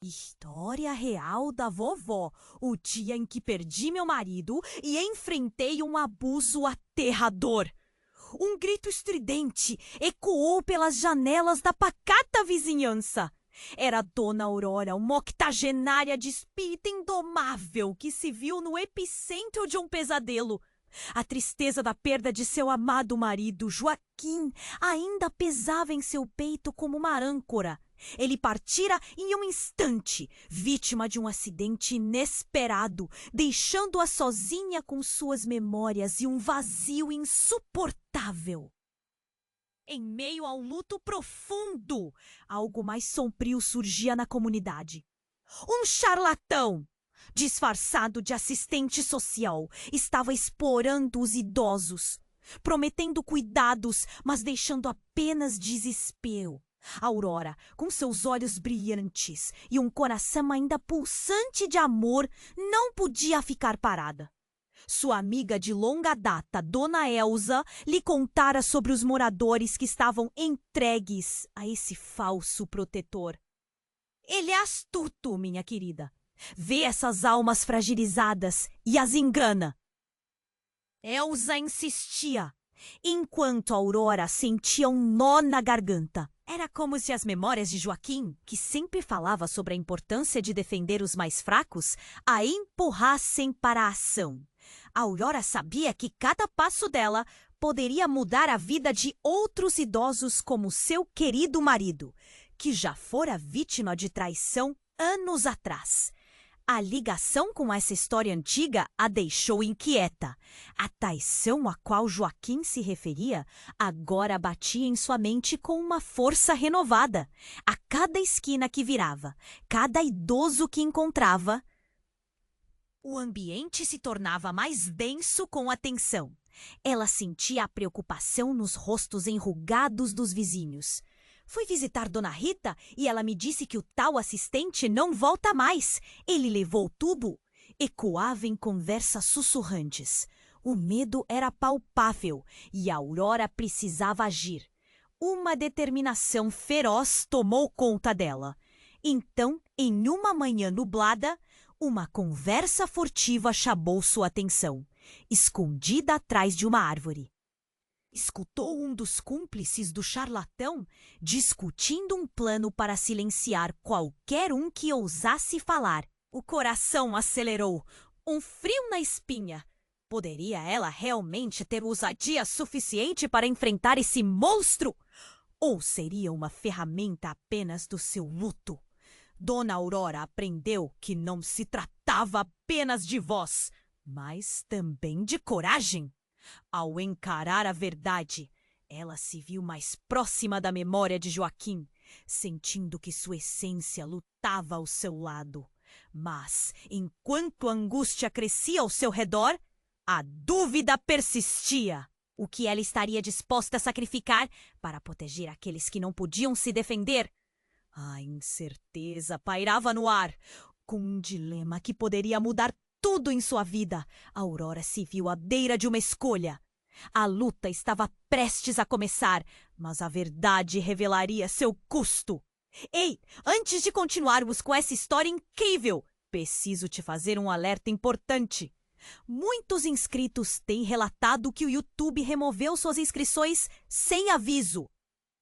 História real da vovó. O dia em que perdi meu marido e enfrentei um abuso aterrador. Um grito estridente ecoou pelas janelas da pacata vizinhança. Era Dona Aurora, uma octogenária de espírito indomável que se viu no epicentro de um pesadelo. A tristeza da perda de seu amado marido, Joaquim, ainda pesava em seu peito como uma âncora. Ele partira em um instante, vítima de um acidente inesperado, deixando-a sozinha com suas memórias e um vazio insuportável. Em meio ao luto profundo, algo mais sombrio surgia na comunidade. Um charlatão, disfarçado de assistente social, estava explorando os idosos, prometendo cuidados, mas deixando apenas desespero. Aurora, com seus olhos brilhantes e um coração ainda pulsante de amor, não podia ficar parada. Sua amiga de longa data, Dona Elsa, lhe contara sobre os moradores que estavam entregues a esse falso protetor. Ele é astuto, minha querida. Vê essas almas fragilizadas e as engana. Elsa insistia, enquanto Aurora sentia um nó na garganta. Era como se as memórias de Joaquim, que sempre falava sobre a importância de defender os mais fracos, a empurrassem para a ação. Aurora sabia que cada passo dela poderia mudar a vida de outros idosos como seu querido marido, que já fora vítima de traição anos atrás. A ligação com essa história antiga a deixou inquieta. A traição a qual Joaquim se referia agora batia em sua mente com uma força renovada. A cada esquina que virava, cada idoso que encontrava, o ambiente se tornava mais denso com a tensão. Ela sentia a preocupação nos rostos enrugados dos vizinhos. Fui visitar Dona Rita e ela me disse que o tal assistente não volta mais. Ele levou tudo. Ecoava em conversas sussurrantes. O medo era palpável e a Aurora precisava agir. Uma determinação feroz tomou conta dela. Então, em uma manhã nublada, uma conversa furtiva chamou sua atenção, escondida atrás de uma árvore. Escutou um dos cúmplices do charlatão discutindo um plano para silenciar qualquer um que ousasse falar. O coração acelerou, um frio na espinha. Poderia ela realmente ter ousadia suficiente para enfrentar esse monstro? Ou seria uma ferramenta apenas do seu luto? Dona Aurora aprendeu que não se tratava apenas de voz, mas também de coragem. Ao encarar a verdade, ela se viu mais próxima da memória de Joaquim, sentindo que sua essência lutava ao seu lado. Mas, enquanto a angústia crescia ao seu redor, a dúvida persistia. O que ela estaria disposta a sacrificar para proteger aqueles que não podiam se defender? A incerteza pairava no ar. Com um dilema que poderia mudar tudo em sua vida, Aurora se viu à beira de uma escolha. A luta estava prestes a começar, mas a verdade revelaria seu custo. Ei, antes de continuarmos com essa história incrível, preciso te fazer um alerta importante. Muitos inscritos têm relatado que o YouTube removeu suas inscrições sem aviso.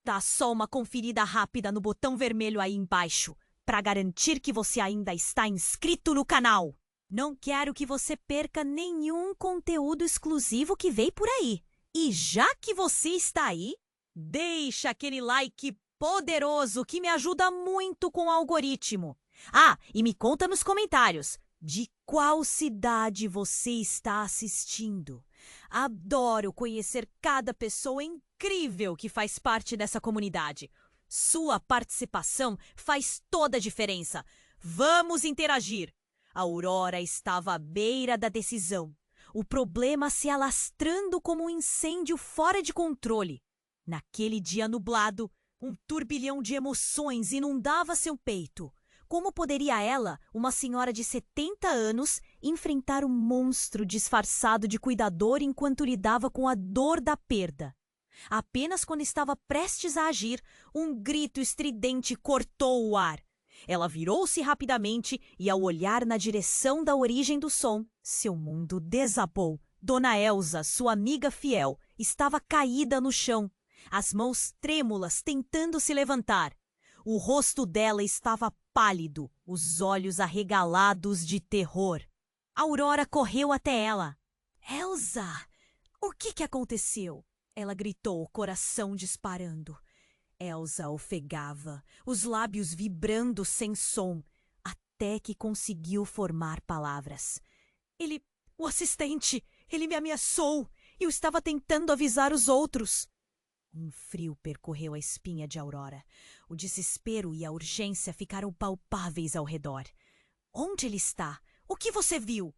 Dá só uma conferida rápida no botão vermelho aí embaixo, para garantir que você ainda está inscrito no canal. Não quero que você perca nenhum conteúdo exclusivo que vem por aí. E já que você está aí, deixa aquele like poderoso que me ajuda muito com o algoritmo. Ah, e me conta nos comentários de qual cidade você está assistindo. Adoro conhecer cada pessoa incrível que faz parte dessa comunidade. Sua participação faz toda a diferença. Vamos interagir! A Aurora estava à beira da decisão. O problema se alastrando como um incêndio fora de controle. Naquele dia nublado, um turbilhão de emoções inundava seu peito. Como poderia ela, uma senhora de 70 anos, enfrentar um monstro disfarçado de cuidador enquanto lidava com a dor da perda? Apenas quando estava prestes a agir, um grito estridente cortou o ar. Ela virou-se rapidamente e, ao olhar na direção da origem do som, seu mundo desabou. Dona Elsa, sua amiga fiel, estava caída no chão, as mãos trêmulas tentando se levantar. O rosto dela estava pálido, os olhos arregalados de terror. Aurora correu até ela. Elsa, o que aconteceu? Ela gritou, o coração disparando. Elsa ofegava, os lábios vibrando sem som, até que conseguiu formar palavras. O assistente, ele me ameaçou. Eu estava tentando avisar os outros. Um frio percorreu a espinha de Aurora. O desespero e a urgência ficaram palpáveis ao redor. Onde ele está? O que você viu?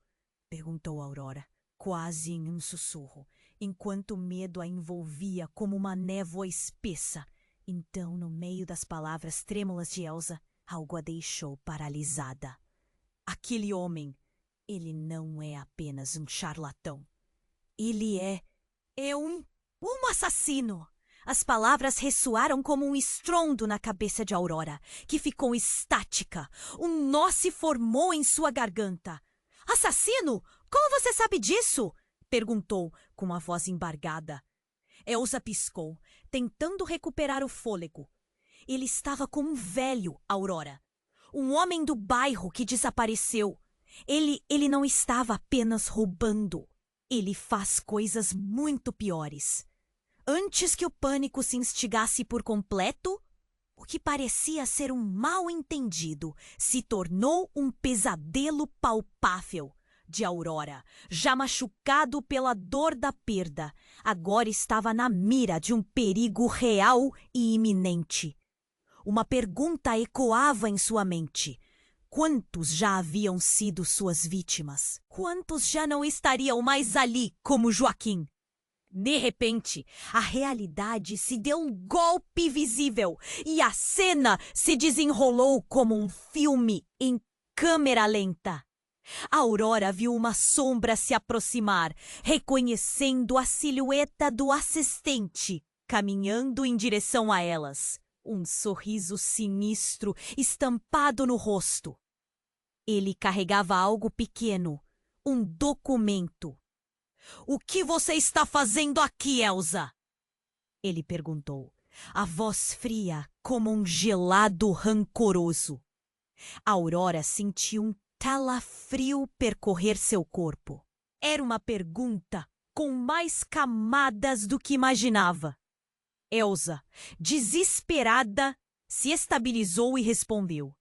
Perguntou Aurora, quase em um sussurro, enquanto o medo a envolvia como uma névoa espessa. Então, no meio das palavras trêmulas de Elsa, algo a deixou paralisada. Aquele homem, ele não é apenas um charlatão. Ele é um assassino. As palavras ressoaram como um estrondo na cabeça de Aurora, que ficou estática. Um nó se formou em sua garganta. Assassino? Como você sabe disso? Perguntou, com a voz embargada. Elsa piscou, tentando recuperar o fôlego. Ele estava com um velho, Aurora. Um homem do bairro que desapareceu. Ele não estava apenas roubando. Ele faz coisas muito piores. Antes que o pânico se instigasse por completo, o que parecia ser um mal-entendido se tornou um pesadelo palpável. De Aurora, já machucado pela dor da perda, agora estava na mira de um perigo real e iminente. Uma pergunta ecoava em sua mente. Quantos já haviam sido suas vítimas? Quantos já não estariam mais ali como Joaquim? De repente, a realidade se deu um golpe visível e a cena se desenrolou como um filme em câmera lenta. Aurora viu uma sombra se aproximar, reconhecendo a silhueta do assistente, caminhando em direção a elas. Um sorriso sinistro estampado no rosto. Ele carregava algo pequeno, um documento. "O que você está fazendo aqui, Elsa?" Ele perguntou, a voz fria como um gelado rancoroso. Aurora sentiu um calafrio percorrer seu corpo. Era uma pergunta com mais camadas do que imaginava. Elsa, desesperada, se estabilizou e respondeu.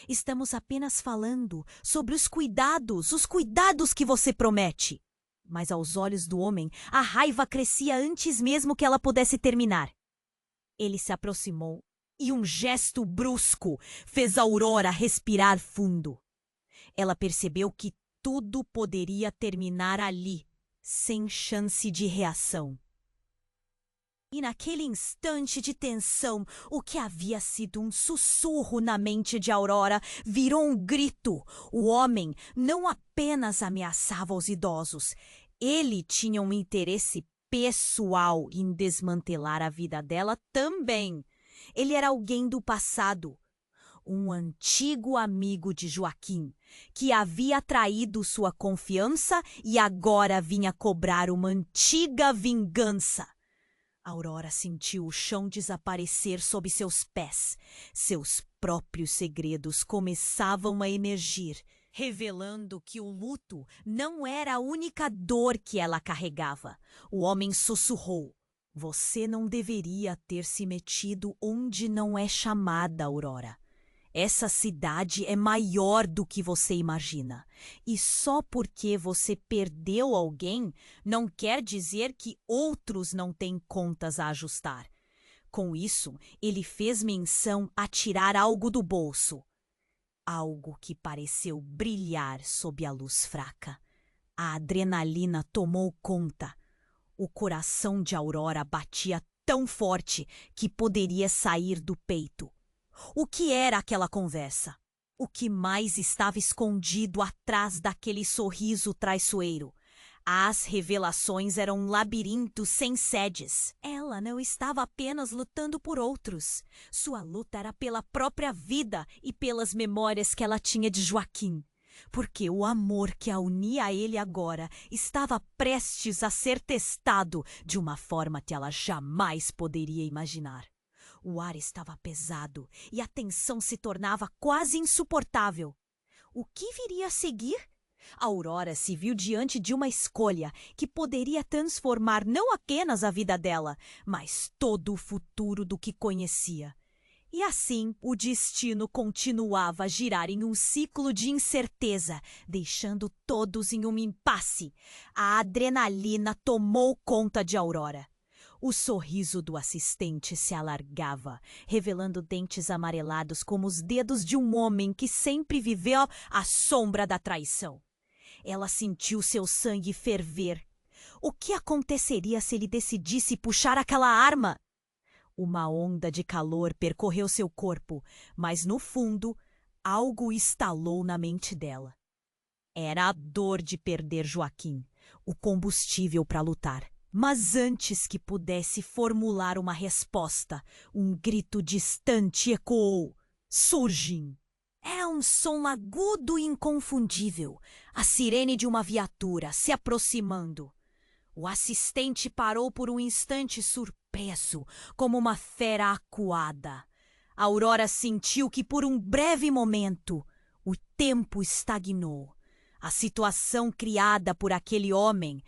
"Estamos apenas falando sobre os cuidados que você promete." Mas aos olhos do homem, a raiva crescia antes mesmo que ela pudesse terminar. Ele se aproximou e um gesto brusco fez Aurora respirar fundo. Ela percebeu que tudo poderia terminar ali, sem chance de reação. E naquele instante de tensão, o que havia sido um sussurro na mente de Aurora virou um grito. O homem não apenas ameaçava os idosos, ele tinha um interesse pessoal em desmantelar a vida dela também. Ele era alguém do passado, um antigo amigo de Joaquim, que havia traído sua confiança e agora vinha cobrar uma antiga vingança. Aurora sentiu o chão desaparecer sob seus pés. Seus próprios segredos começavam a emergir, revelando que o luto não era a única dor que ela carregava. O homem sussurrou. "Você não deveria ter se metido onde não é chamada, Aurora. Essa cidade é maior do que você imagina. E só porque você perdeu alguém, não quer dizer que outros não têm contas a ajustar." Com isso, ele fez menção a tirar algo do bolso. Algo que pareceu brilhar sob a luz fraca. A adrenalina tomou conta. O coração de Aurora batia tão forte que poderia sair do peito. O que era aquela conversa? O que mais estava escondido atrás daquele sorriso traiçoeiro? As revelações eram um labirinto sem sedes. Ela não estava apenas lutando por outros. Sua luta era pela própria vida e pelas memórias que ela tinha de Joaquim. Porque o amor que a unia a ele agora estava prestes a ser testado de uma forma que ela jamais poderia imaginar. O ar estava pesado e a tensão se tornava quase insuportável. O que viria a seguir? Aurora se viu diante de uma escolha que poderia transformar não apenas a vida dela, mas todo o futuro do que conhecia. E assim, o destino continuava a girar em um ciclo de incerteza, deixando todos em um impasse. A adrenalina tomou conta de Aurora. O sorriso do assistente se alargava, revelando dentes amarelados como os dedos de um homem que sempre viveu à sombra da traição. Ela sentiu seu sangue ferver. O que aconteceria se ele decidisse puxar aquela arma? Uma onda de calor percorreu seu corpo, mas no fundo, algo estalou na mente dela. Era a dor de perder Joaquim, o combustível para lutar. Mas antes que pudesse formular uma resposta, um grito distante ecoou. Surgem! Era um som agudo e inconfundível, a sirene de uma viatura se aproximando. O assistente parou por um instante surpreso, como uma fera acuada. Aurora sentiu que por um breve momento o tempo estagnou. A situação criada por aquele homem,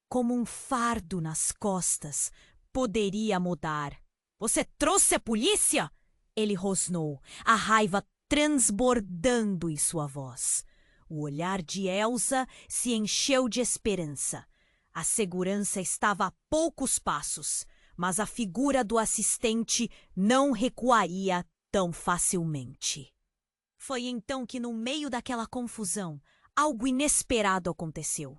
como um fardo nas costas, poderia mudar. — Você trouxe a polícia? Ele rosnou, a raiva transbordando em sua voz. O olhar de Elsa se encheu de esperança. A segurança estava a poucos passos, mas a figura do assistente não recuaria tão facilmente. Foi então que, no meio daquela confusão, algo inesperado aconteceu.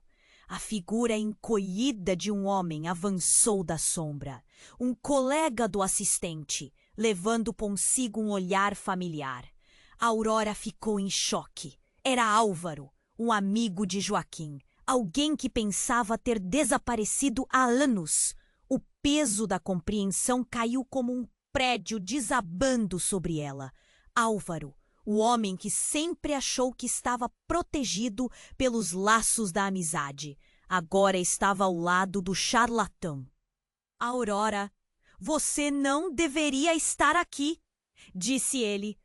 A figura encolhida de um homem avançou da sombra, um colega do assistente, levando consigo um olhar familiar. Aurora ficou em choque. Era Álvaro, um amigo de Joaquim, alguém que pensava ter desaparecido há anos. O peso da compreensão caiu como um prédio desabando sobre ela. Álvaro, o homem que sempre achou que estava protegido pelos laços da amizade, agora estava ao lado do charlatão. — Aurora, você não deveria estar aqui, disse ele,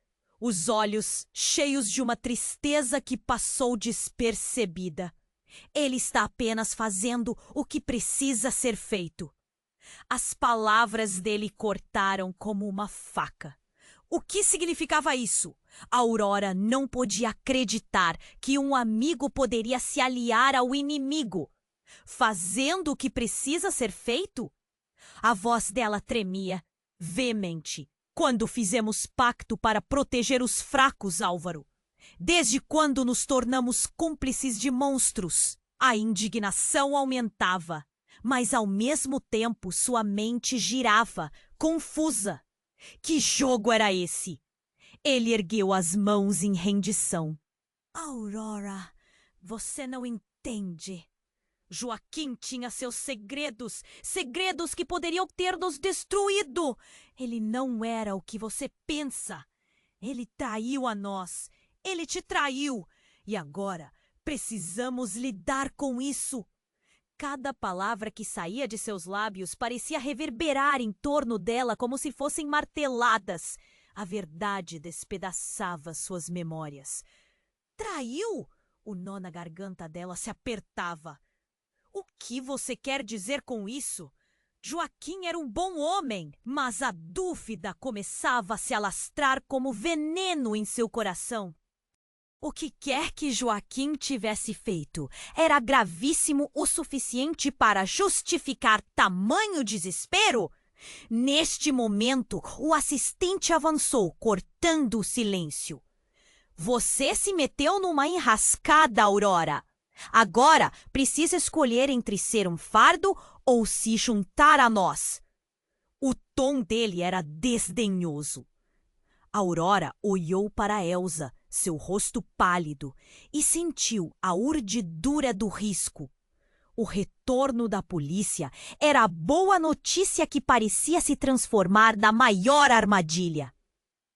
os olhos cheios de uma tristeza que passou despercebida. Ele está apenas fazendo o que precisa ser feito. As palavras dele cortaram como uma faca. O que significava isso? Aurora não podia acreditar que um amigo poderia se aliar ao inimigo. Fazendo o que precisa ser feito? A voz dela tremia, veemente. Quando fizemos pacto para proteger os fracos, Álvaro? Desde quando nos tornamos cúmplices de monstros? A indignação aumentava, mas ao mesmo tempo sua mente girava, confusa. Que jogo era esse? Ele ergueu as mãos em rendição. — Aurora, você não entende. Joaquim tinha seus segredos, segredos que poderiam ter nos destruído. Ele não era o que você pensa. Ele traiu a nós. Ele te traiu. E agora precisamos lidar com isso. Cada palavra que saía de seus lábios parecia reverberar em torno dela como se fossem marteladas. A verdade despedaçava suas memórias. Traiu? O nó na garganta dela se apertava. O que você quer dizer com isso? Joaquim era um bom homem, mas a dúvida começava a se alastrar como veneno em seu coração. O que quer que Joaquim tivesse feito era gravíssimo o suficiente para justificar tamanho desespero? Neste momento, o assistente avançou, cortando o silêncio. Você se meteu numa enrascada, Aurora. Agora precisa escolher entre ser um fardo ou se juntar a nós. O tom dele era desdenhoso. Aurora olhou para Elsa, seu rosto pálido, e sentiu a urdidura do risco. O retorno da polícia era a boa notícia que parecia se transformar na maior armadilha.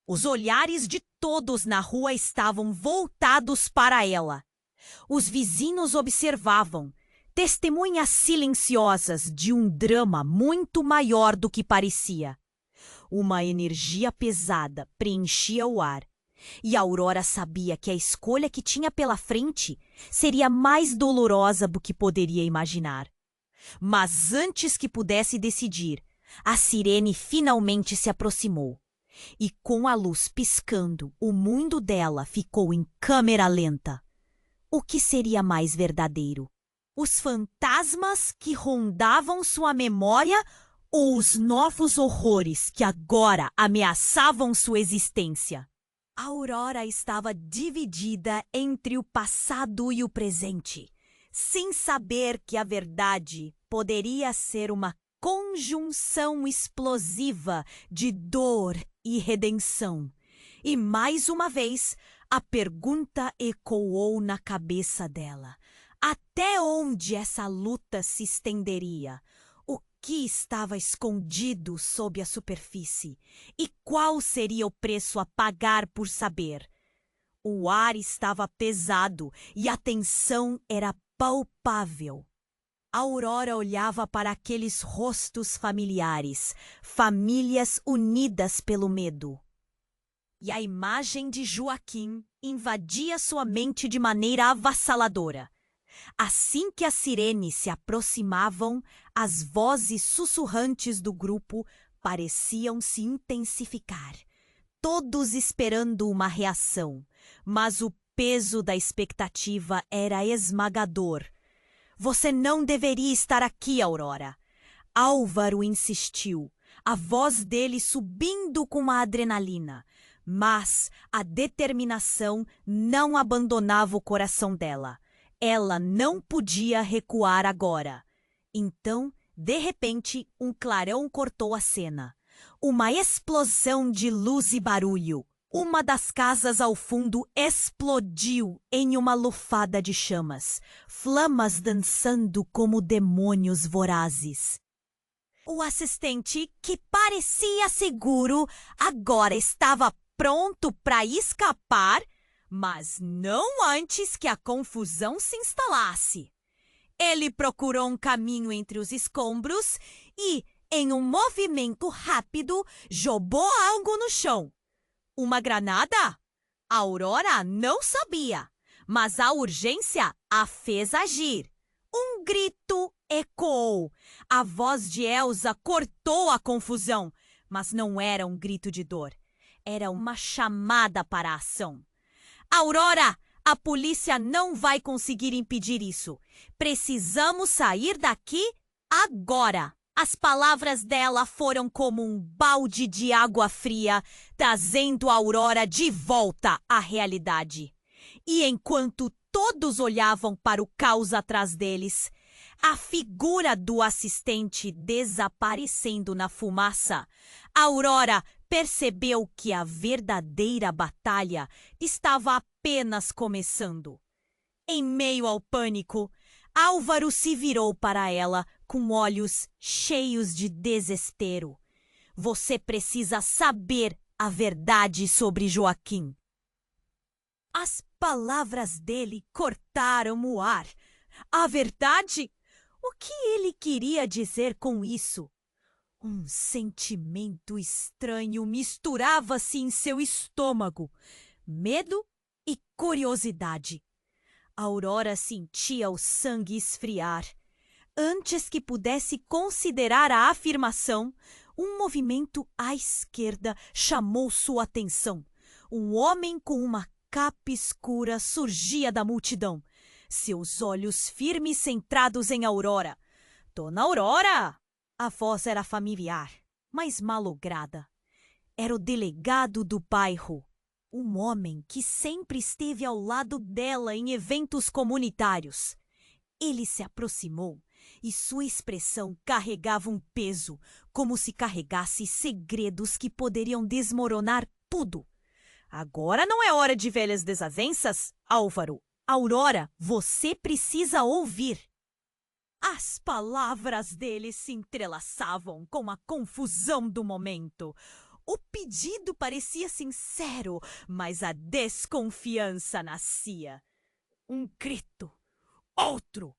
Os olhares de todos na rua estavam voltados para ela. Os vizinhos observavam, testemunhas silenciosas de um drama muito maior do que parecia. Uma energia pesada preenchia o ar, e Aurora sabia que a escolha que tinha pela frente seria mais dolorosa do que poderia imaginar. Mas antes que pudesse decidir, a sirene finalmente se aproximou. E com a luz piscando, o mundo dela ficou em câmera lenta. O que seria mais verdadeiro? Os fantasmas que rondavam sua memória ou os novos horrores que agora ameaçavam sua existência? Aurora estava dividida entre o passado e o presente, sem saber que a verdade poderia ser uma conjunção explosiva de dor e redenção. E mais uma vez, a pergunta ecoou na cabeça dela. Até onde essa luta se estenderia? O que estava escondido sob a superfície? E qual seria o preço a pagar por saber? O ar estava pesado e a tensão era palpável. Aurora olhava para aqueles rostos familiares, famílias unidas pelo medo. E a imagem de Joaquim invadia sua mente de maneira avassaladora. Assim que as sirenes se aproximavam, as vozes sussurrantes do grupo pareciam se intensificar, todos esperando uma reação, mas o peso da expectativa era esmagador. Você não deveria estar aqui, Aurora. Álvaro insistiu, a voz dele subindo com a adrenalina, mas a determinação não abandonava o coração dela. Ela não podia recuar agora. Então, de repente, um clarão cortou a cena. Uma explosão de luz e barulho. Uma das casas ao fundo explodiu em uma lufada de chamas, flamas dançando como demônios vorazes. O assistente, que parecia seguro, agora estava pronto para escapar, mas não antes que a confusão se instalasse. Ele procurou um caminho entre os escombros e, em um movimento rápido, jogou algo no chão. Uma granada? A Aurora não sabia, mas a urgência a fez agir. Um grito ecoou. A voz de Elsa cortou a confusão, mas não era um grito de dor. Era uma chamada para a ação. Aurora, a polícia não vai conseguir impedir isso. Precisamos sair daqui agora. As palavras dela foram como um balde de água fria, trazendo a Aurora de volta à realidade. E enquanto todos olhavam para o caos atrás deles, a figura do assistente desaparecendo na fumaça, Aurora percebeu que a verdadeira batalha estava apenas começando. Em meio ao pânico, Álvaro se virou para ela com olhos cheios de desespero. Você precisa saber a verdade sobre Joaquim. As palavras dele cortaram o ar. A verdade? O que ele queria dizer com isso? Um sentimento estranho misturava-se em seu estômago. Medo e curiosidade. Aurora sentia o sangue esfriar. Antes que pudesse considerar a afirmação, um movimento à esquerda chamou sua atenção. Um homem com uma capa escura surgia da multidão, seus olhos firmes centrados em Aurora. Dona Aurora! A voz era familiar, mas malograda. Era o delegado do bairro, um homem que sempre esteve ao lado dela em eventos comunitários. Ele se aproximou e sua expressão carregava um peso, como se carregasse segredos que poderiam desmoronar tudo. Agora não é hora de velhas desavenças, Álvaro. Aurora, você precisa ouvir. As palavras dele se entrelaçavam com a confusão do momento. O pedido parecia sincero, mas a desconfiança nascia. Um grito, outro.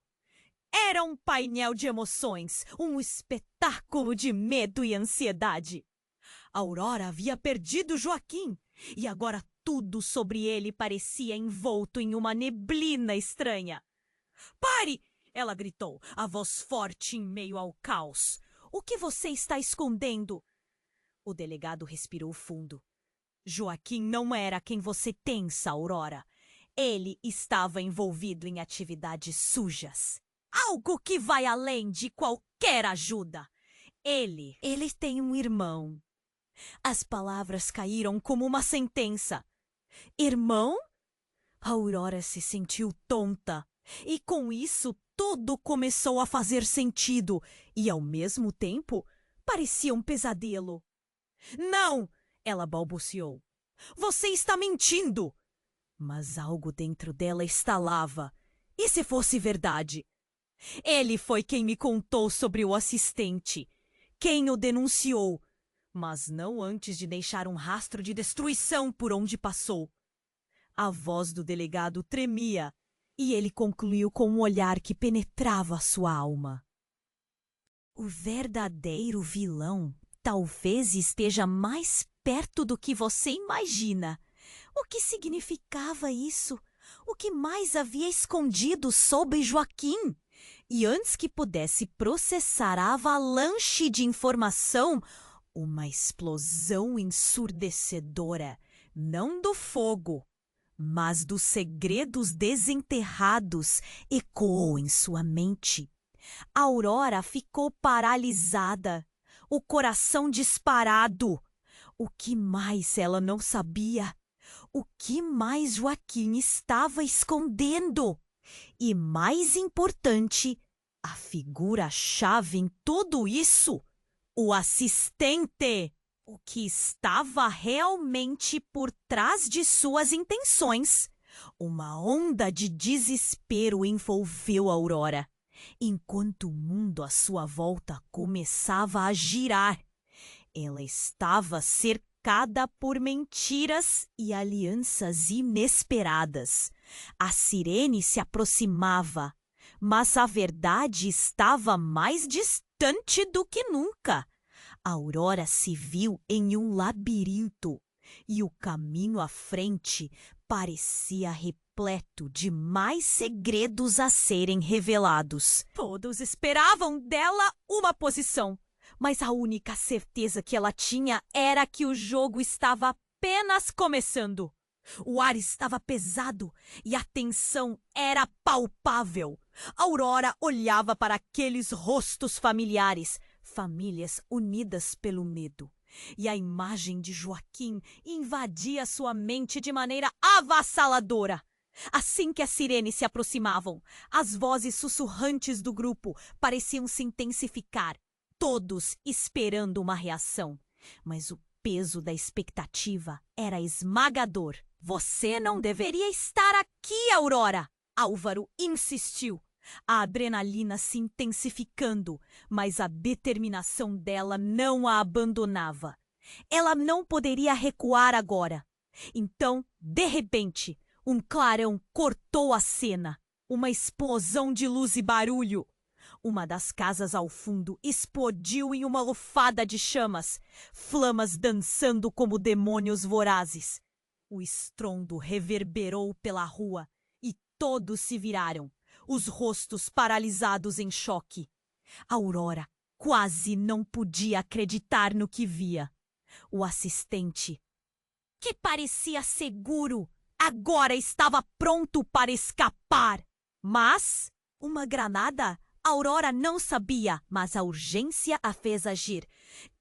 Era um painel de emoções, um espetáculo de medo e ansiedade. Aurora havia perdido Joaquim e agora tudo sobre ele parecia envolto em uma neblina estranha. Pare! Ela gritou, a voz forte em meio ao caos. O que você está escondendo? O delegado respirou fundo. Joaquim não era quem você pensa, Aurora. Ele estava envolvido em atividades sujas. Algo que vai além de qualquer ajuda. Ele tem um irmão. As palavras caíram como uma sentença. Irmão? Aurora se sentiu tonta. E com isso tudo começou a fazer sentido. E ao mesmo tempo, parecia um pesadelo. Não! Ela balbuciou. Você está mentindo! Mas algo dentro dela estalava. E se fosse verdade? Ele foi quem me contou sobre o assistente. Quem o denunciou. Mas não antes de deixar um rastro de destruição por onde passou. A voz do delegado tremia. E ele concluiu com um olhar que penetrava sua alma. O verdadeiro vilão talvez esteja mais perto do que você imagina. O que significava isso? O que mais havia escondido sob Joaquim? E antes que pudesse processar a avalanche de informação, uma explosão ensurdecedora, não do fogo, mas dos segredos desenterrados, ecoou em sua mente. Aurora ficou paralisada, o coração disparado. O que mais ela não sabia? O que mais Joaquim estava escondendo? E mais importante, a figura-chave em tudo isso, o assistente, o que estava realmente por trás de suas intenções. Uma onda de desespero envolveu Aurora, enquanto o mundo à sua volta começava a girar. Ela estava cercada por mentiras e alianças inesperadas. A Cirene se aproximava, mas a verdade estava mais distante do que nunca. Aurora se viu em um labirinto e o caminho à frente parecia repleto de mais segredos a serem revelados. Todos esperavam dela uma posição, mas a única certeza que ela tinha era que o jogo estava apenas começando. O ar estava pesado e a tensão era palpável. Aurora olhava para aqueles rostos familiares, famílias unidas pelo medo. E a imagem de Joaquim invadia sua mente de maneira avassaladora. Assim que as sirenes se aproximavam, as vozes sussurrantes do grupo pareciam se intensificar, todos esperando uma reação. Mas o peso da expectativa era esmagador. Você não deveria estar aqui, Aurora! Álvaro insistiu. A adrenalina se intensificando, mas a determinação dela não a abandonava. Ela não poderia recuar agora. Então, de repente, um clarão cortou a cena. Uma explosão de luz e barulho. Uma das casas ao fundo explodiu em uma lufada de chamas, flamas dançando como demônios vorazes. O estrondo reverberou pela rua e todos se viraram, os rostos paralisados em choque. Aurora quase não podia acreditar no que via. O assistente, que parecia seguro, agora estava pronto para escapar. Mas uma granada? Aurora não sabia, mas a urgência a fez agir.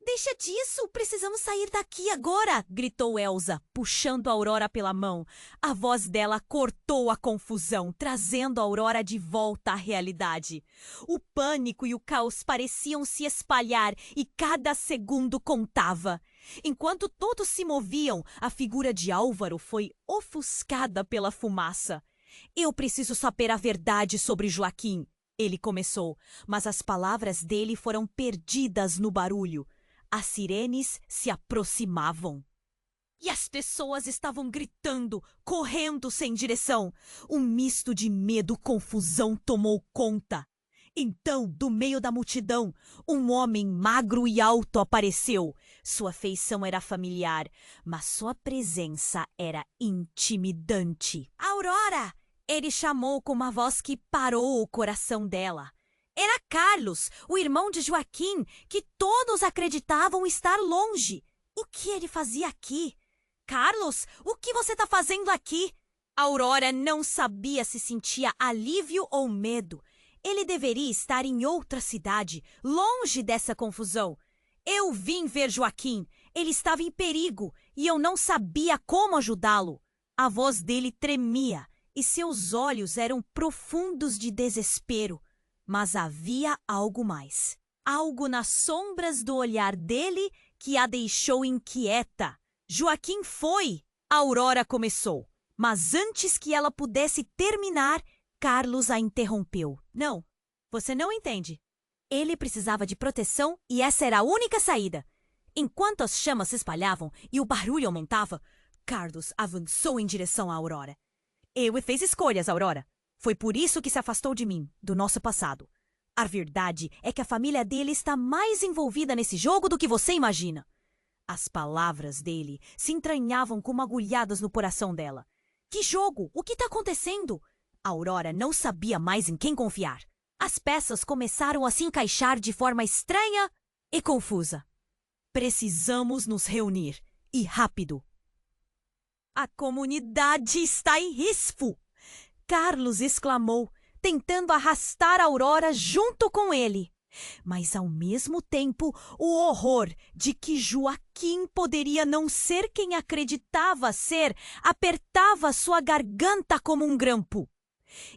Deixa disso, precisamos sair daqui agora, gritou Elsa, puxando Aurora pela mão. A voz dela cortou a confusão, trazendo Aurora de volta à realidade. O pânico e o caos pareciam se espalhar e cada segundo contava. Enquanto todos se moviam, a figura de Álvaro foi ofuscada pela fumaça. Eu preciso saber a verdade sobre Joaquim. Ele começou, mas as palavras dele foram perdidas no barulho. As sirenes se aproximavam. E as pessoas estavam gritando, correndo sem direção. Um misto de medo e confusão tomou conta. Então, do meio da multidão, um homem magro e alto apareceu. Sua feição era familiar, mas sua presença era intimidante. Aurora! Ele chamou com uma voz que parou o coração dela. Era Carlos, o irmão de Joaquim, que todos acreditavam estar longe. O que ele fazia aqui? Carlos, o que você está fazendo aqui? Aurora não sabia se sentia alívio ou medo. Ele deveria estar em outra cidade, longe dessa confusão. Eu vim ver Joaquim. Ele estava em perigo e eu não sabia como ajudá-lo. A voz dele tremia e seus olhos eram profundos de desespero. Mas havia algo mais. Algo nas sombras do olhar dele que a deixou inquieta. Joaquim foi! Aurora começou. Mas antes que ela pudesse terminar, Carlos a interrompeu. Não, você não entende. Ele precisava de proteção e essa era a única saída. Enquanto as chamas se espalhavam e o barulho aumentava, Carlos avançou em direção a Aurora. Eu fez escolhas, Aurora. Foi por isso que se afastou de mim, do nosso passado. A verdade é que a família dele está mais envolvida nesse jogo do que você imagina. As palavras dele se entranhavam como agulhadas no coração dela. Que jogo? O que está acontecendo? Aurora não sabia mais em quem confiar. As peças começaram a se encaixar de forma estranha e confusa. Precisamos nos reunir. E rápido. A comunidade está em risco! Carlos exclamou, tentando arrastar Aurora junto com ele. Mas, ao mesmo tempo, o horror de que Joaquim poderia não ser quem acreditava ser apertava sua garganta como um grampo.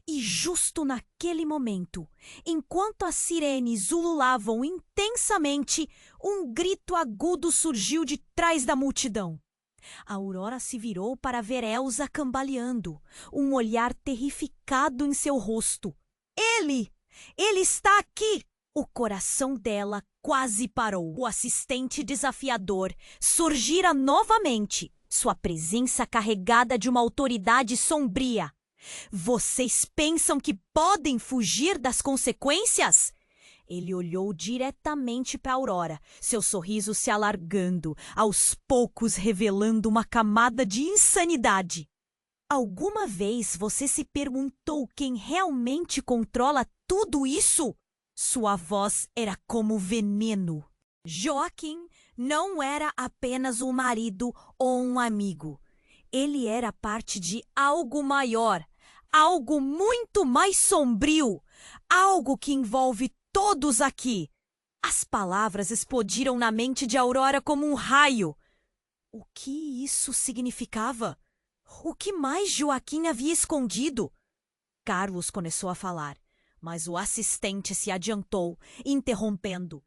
E justo naquele momento, enquanto as sirenes ululavam intensamente, um grito agudo surgiu de trás da multidão. Aurora se virou para ver Elsa cambaleando, um olhar terrificado em seu rosto. Ele! Ele está aqui! O coração dela quase parou. O assistente desafiador surgira novamente, sua presença carregada de uma autoridade sombria. Vocês pensam que podem fugir das consequências? Ele olhou diretamente para Aurora, seu sorriso se alargando, aos poucos revelando uma camada de insanidade. Alguma vez você se perguntou quem realmente controla tudo isso? Sua voz era como veneno. Joaquim não era apenas um marido ou um amigo. Ele era parte de algo maior, algo muito mais sombrio, algo que envolve todos aqui. As palavras explodiram na mente de Aurora como um raio. O que isso significava? O que mais Joaquim havia escondido? Carlos começou a falar, mas o assistente se adiantou, interrompendo.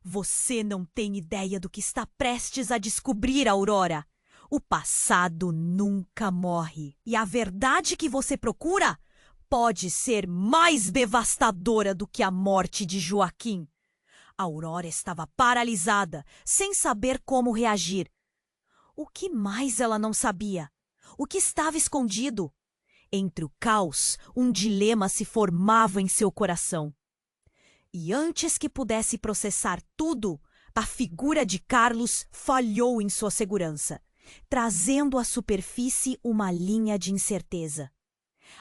Você não tem ideia do que está prestes a descobrir, Aurora. O passado nunca morre. E a verdade que você procura pode ser mais devastadora do que a morte de Joaquim. Aurora estava paralisada, sem saber como reagir. O que mais ela não sabia? O que estava escondido? Entre o caos, um dilema se formava em seu coração. E antes que pudesse processar tudo, a figura de Carlos falhou em sua segurança, trazendo à superfície uma linha de incerteza.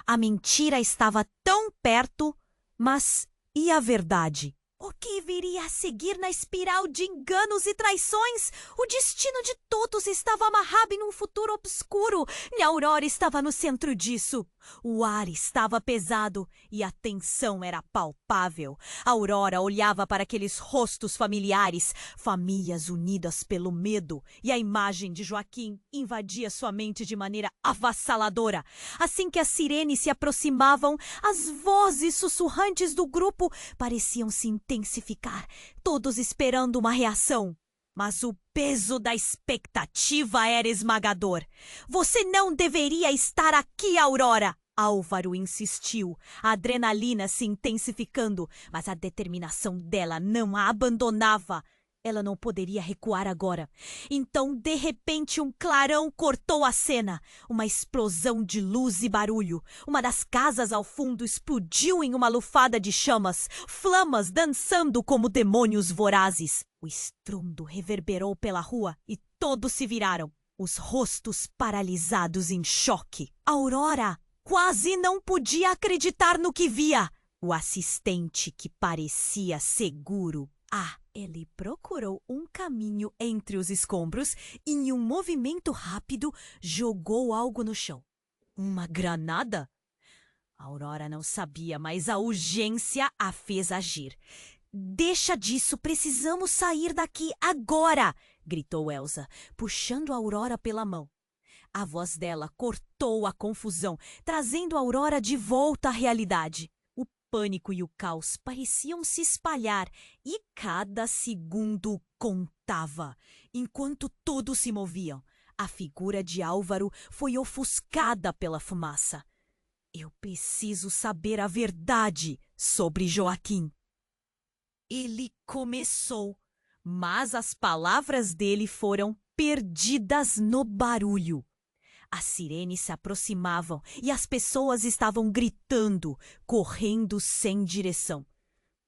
A mentira estava tão perto, mas e a verdade? O que viria a seguir na espiral de enganos e traições? O destino de todos estava amarrado em um futuro obscuro e Aurora estava no centro disso. O ar estava pesado e a tensão era palpável. Aurora olhava para aqueles rostos familiares, famílias unidas pelo medo, e a imagem de Joaquim invadia sua mente de maneira avassaladora. Assim que as sirenes se aproximavam, as vozes sussurrantes do grupo pareciam se intensificar, todos esperando uma reação. Mas o peso da expectativa era esmagador. Você não deveria estar aqui, Aurora! Álvaro insistiu, a adrenalina se intensificando, mas a determinação dela não a abandonava. Ela não poderia recuar agora. Então, de repente, um clarão cortou a cena. Uma explosão de luz e barulho. Uma das casas ao fundo explodiu em uma lufada de chamas, flamas dançando como demônios vorazes. O estrondo reverberou pela rua e todos se viraram, os rostos paralisados em choque. Aurora quase não podia acreditar no que via. O assistente, que parecia seguro, ele procurou um caminho entre os escombros e, em um movimento rápido, jogou algo no chão. Uma granada? Aurora não sabia, mas a urgência a fez agir. Deixa disso, precisamos sair daqui agora! Gritou Elsa, puxando a Aurora pela mão. A voz dela cortou a confusão, trazendo a Aurora de volta à realidade. O pânico e o caos pareciam se espalhar e cada segundo contava. Enquanto todos se moviam, a figura de Álvaro foi ofuscada pela fumaça. Eu preciso saber a verdade sobre Joaquim. Ele começou, mas as palavras dele foram perdidas no barulho. As sirenes se aproximavam e as pessoas estavam gritando, correndo sem direção.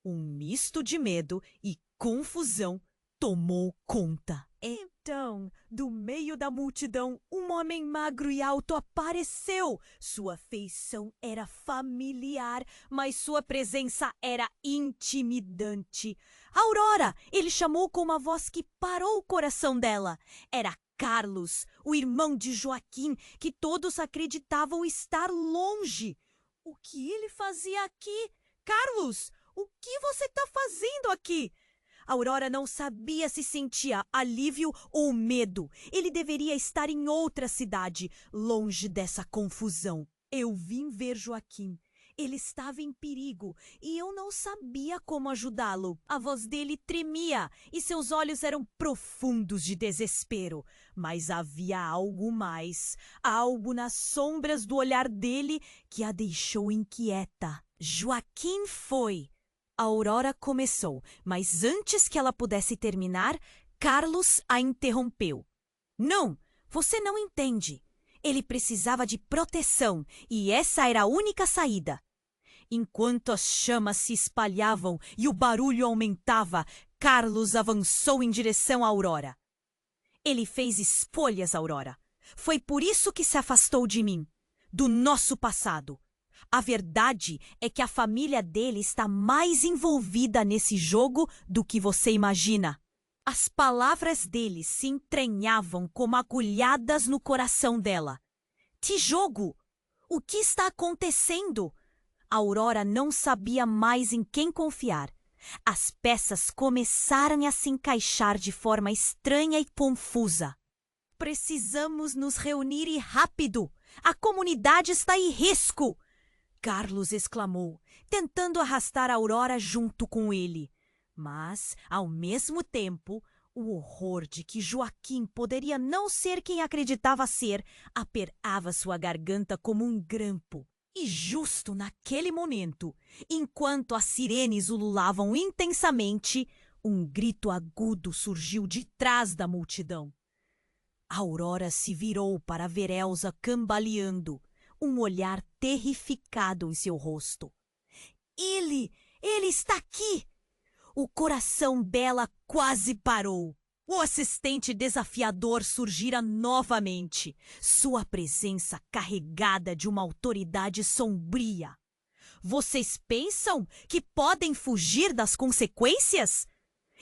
Um misto de medo e confusão tomou conta. Então, do meio da multidão, um homem magro e alto apareceu. Sua feição era familiar, mas sua presença era intimidante. Aurora! Ele chamou com uma voz que parou o coração dela. Era Carlos, o irmão de Joaquim, que todos acreditavam estar longe. O que ele fazia aqui? Carlos, o que você está fazendo aqui? Aurora não sabia se sentia alívio ou medo. Ele deveria estar em outra cidade, longe dessa confusão. Eu vim ver Joaquim. Ele estava em perigo e eu não sabia como ajudá-lo. A voz dele tremia e seus olhos eram profundos de desespero. Mas havia algo mais, algo nas sombras do olhar dele que a deixou inquieta. Joaquim foi. A Aurora começou, mas antes que ela pudesse terminar, Carlos a interrompeu. Não, você não entende. Ele precisava de proteção e essa era a única saída. Enquanto as chamas se espalhavam e o barulho aumentava, Carlos avançou em direção à Aurora. Ele fez escolhas, Aurora. Foi por isso que se afastou de mim, do nosso passado. A verdade é que a família dele está mais envolvida nesse jogo do que você imagina. As palavras dele se entranhavam como agulhadas no coração dela. Que jogo? O que está acontecendo? A Aurora não sabia mais em quem confiar. As peças começaram a se encaixar de forma estranha e confusa. Precisamos nos reunir e rápido! A comunidade está em risco! Carlos exclamou, tentando arrastar a Aurora junto com ele. Mas, ao mesmo tempo, o horror de que Joaquim poderia não ser quem acreditava ser apertava sua garganta como um grampo. E justo naquele momento, enquanto as sirenes ululavam intensamente, um grito agudo surgiu de trás da multidão. A Aurora se virou para ver Elsa cambaleando, um olhar terrificado em seu rosto. Ele está aqui! O coração dela quase parou. O assistente desafiador surgira novamente, sua presença carregada de uma autoridade sombria. Vocês pensam que podem fugir das consequências?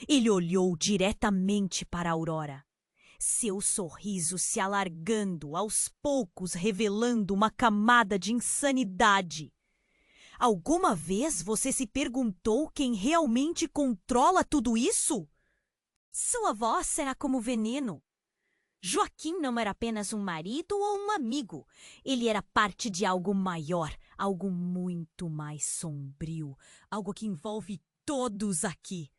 Ele olhou diretamente para a Aurora. Seu sorriso se alargando, aos poucos revelando uma camada de insanidade. Alguma vez você se perguntou quem realmente controla tudo isso? Sua voz será como veneno. Joaquim não era apenas um marido ou um amigo. Ele era parte de algo maior, algo muito mais sombrio, algo que envolve todos aqui.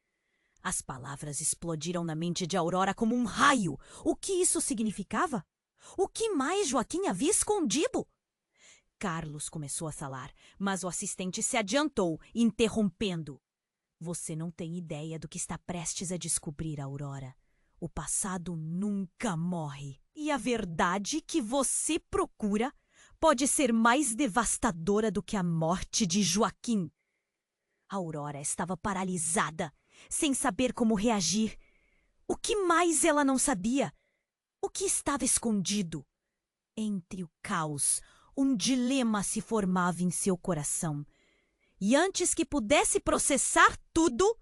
As palavras explodiram na mente de Aurora como um raio. O que isso significava? O que mais Joaquim havia escondido? Carlos começou a falar, mas o assistente se adiantou, interrompendo. Você não tem ideia do que está prestes a descobrir, Aurora. O passado nunca morre. E a verdade que você procura pode ser mais devastadora do que a morte de Joaquim. Aurora estava paralisada, sem saber como reagir. O que mais ela não sabia? O que estava escondido? Entre o caos, um dilema se formava em seu coração. E antes que pudesse processar tudo,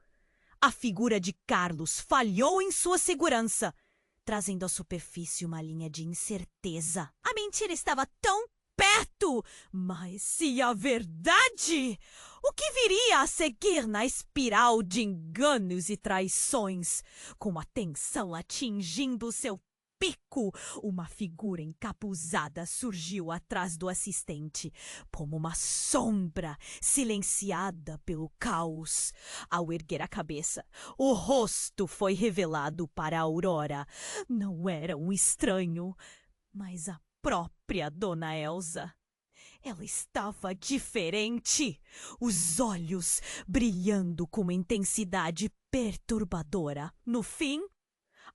a figura de Carlos falhou em sua segurança, trazendo à superfície uma linha de incerteza. A mentira estava tão perto, mas e a verdade? O que viria a seguir na espiral de enganos e traições? Com a tensão atingindo seu pico, uma figura encapuzada surgiu atrás do assistente, como uma sombra silenciada pelo caos. Ao erguer a cabeça, o rosto foi revelado para Aurora. Não era um estranho, mas a própria Dona Elsa. Ela estava diferente, os olhos brilhando com uma intensidade perturbadora. No fim,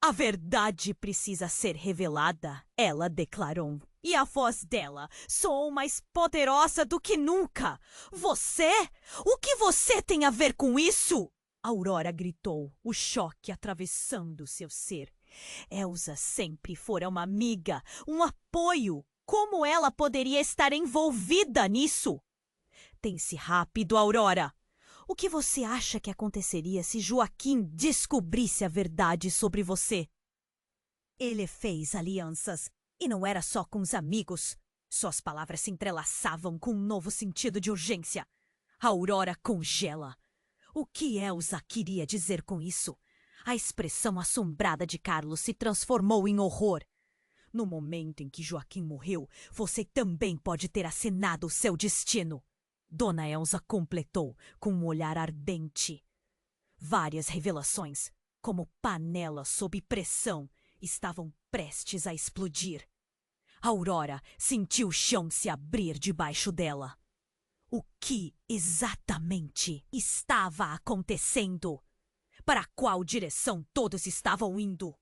a verdade precisa ser revelada, ela declarou. E a voz dela soou mais poderosa do que nunca. Você? O que você tem a ver com isso? Aurora gritou, o choque atravessando seu ser. Elsa sempre fora uma amiga, um apoio. Como ela poderia estar envolvida nisso? Pense rápido, Aurora. O que você acha que aconteceria se Joaquim descobrisse a verdade sobre você? Ele fez alianças, e não era só com os amigos. Suas palavras se entrelaçavam com um novo sentido de urgência. A Aurora congela. O que Elsa queria dizer com isso? A expressão assombrada de Carlos se transformou em horror. No momento em que Joaquim morreu, você também pode ter acenado o seu destino. Dona Elsa completou com um olhar ardente. Várias revelações, como panela sob pressão, estavam prestes a explodir. Aurora sentiu o chão se abrir debaixo dela. O que exatamente estava acontecendo? Para qual direção todos estavam indo?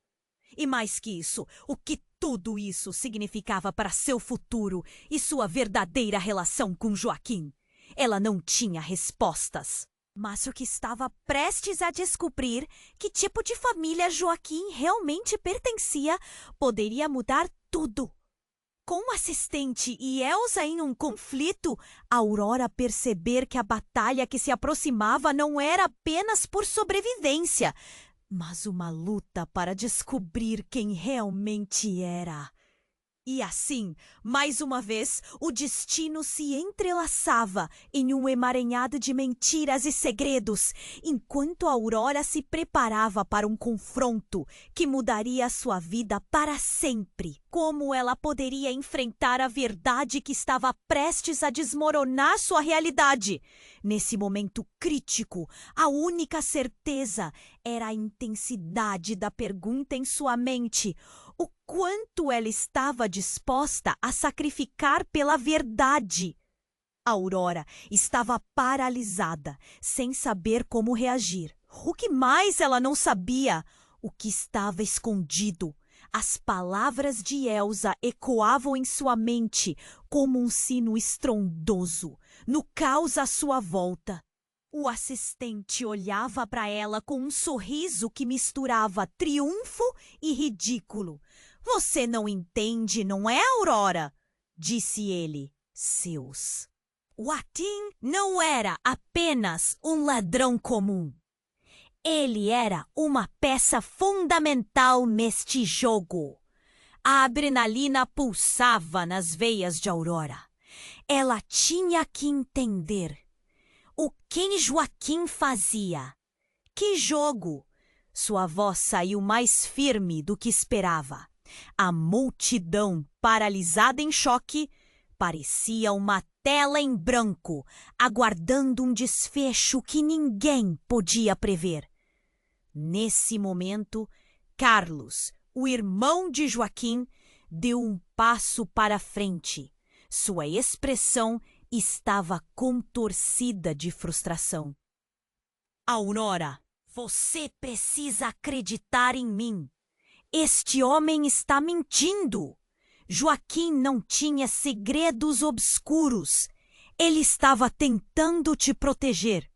E mais que isso, o que tudo isso significava para seu futuro e sua verdadeira relação com Joaquim? Ela não tinha respostas. Mas o que estava prestes a descobrir, que tipo de família Joaquim realmente pertencia, poderia mudar tudo. Com o assistente e Elsa em um conflito, Aurora perceber que a batalha que se aproximava não era apenas por sobrevivência, mas uma luta para descobrir quem realmente era. E assim, mais uma vez, o destino se entrelaçava em um emaranhado de mentiras e segredos, enquanto Aurora se preparava para um confronto que mudaria sua vida para sempre. Como ela poderia enfrentar a verdade que estava prestes a desmoronar sua realidade? Nesse momento crítico, a única certeza era a intensidade da pergunta em sua mente. O quanto ela estava disposta a sacrificar pela verdade. Aurora estava paralisada, sem saber como reagir. O que mais ela não sabia? O que estava escondido? As palavras de Elsa ecoavam em sua mente como um sino estrondoso, no caos à sua volta. O assistente olhava para ela com um sorriso que misturava triunfo e ridículo. Você não entende, não é, Aurora? Disse ele. Seus. Joaquim não era apenas um ladrão comum. Ele era uma peça fundamental neste jogo. A adrenalina pulsava nas veias de Aurora. Ela tinha que entender. O que Joaquim fazia? Que jogo? Sua voz saiu mais firme do que esperava. A multidão, paralisada em choque, parecia uma tela em branco, aguardando um desfecho que ninguém podia prever. Nesse momento, Carlos, o irmão de Joaquim, deu um passo para frente. Sua expressão estava contorcida de frustração. Aurora, você precisa acreditar em mim. Este homem está mentindo. Joaquim não tinha segredos obscuros. Ele estava tentando te proteger.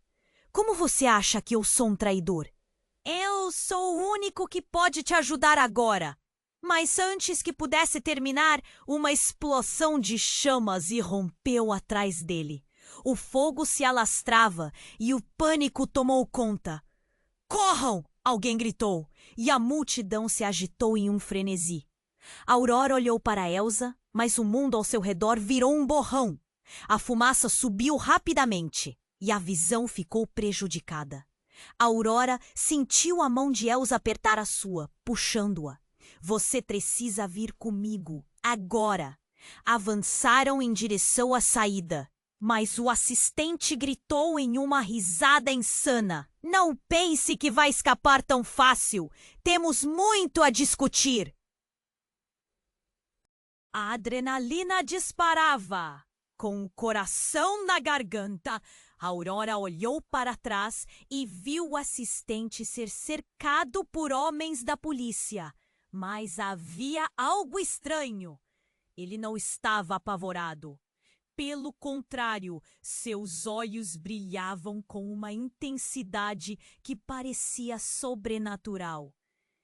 Como você acha que eu sou um traidor? Eu sou o único que pode te ajudar agora. Mas antes que pudesse terminar, uma explosão de chamas irrompeu atrás dele. O fogo se alastrava e o pânico tomou conta. Corram! Alguém gritou, e a multidão se agitou em um frenesi. Aurora olhou para Elsa, mas o mundo ao seu redor virou um borrão. A fumaça subiu rapidamente e a visão ficou prejudicada. Aurora sentiu a mão de Elsa apertar a sua, puxando-a. Você precisa vir comigo, agora. Avançaram em direção à saída, mas o assistente gritou em uma risada insana. Não pense que vai escapar tão fácil. Temos muito a discutir. A adrenalina disparava. Com o coração na garganta, Aurora olhou para trás e viu o assistente ser cercado por homens da polícia. Mas havia algo estranho. Ele não estava apavorado. Pelo contrário, seus olhos brilhavam com uma intensidade que parecia sobrenatural.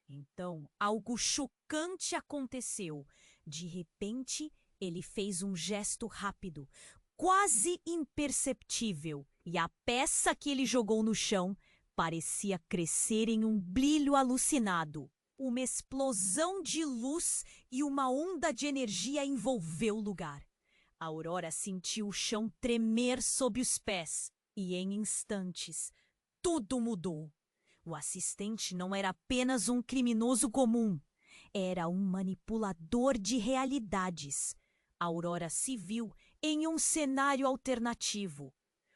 Então, algo chocante aconteceu. De repente, ele fez um gesto rápido, quase imperceptível, e a peça que ele jogou no chão parecia crescer em um brilho alucinado. Uma explosão de luz e uma onda de energia envolveu o lugar. Aurora sentiu o chão tremer sob os pés e, em instantes, tudo mudou. O assistente não era apenas um criminoso comum, era um manipulador de realidades. Aurora se viu em um cenário alternativo.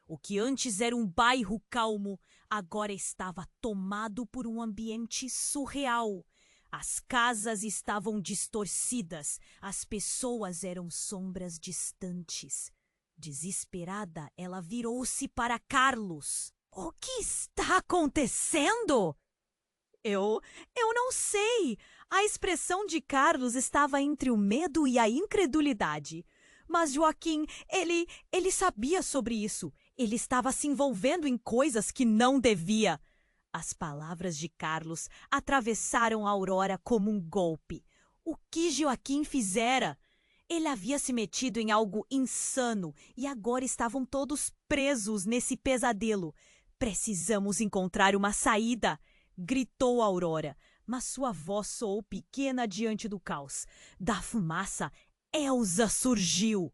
O que antes era um bairro calmo, agora estava tomado por um ambiente surreal. As casas estavam distorcidas, as pessoas eram sombras distantes. Desesperada, ela virou-se para Carlos. O que está acontecendo? Eu não sei. A expressão de Carlos estava entre o medo e a incredulidade. Mas Joaquim, ele sabia sobre isso. Ele estava se envolvendo em coisas que não devia. As palavras de Carlos atravessaram a Aurora como um golpe. O que Joaquim fizera? Ele havia se metido em algo insano e agora estavam todos presos nesse pesadelo. Precisamos encontrar uma saída, gritou Aurora, mas sua voz soou pequena diante do caos. Da fumaça, Elsa surgiu,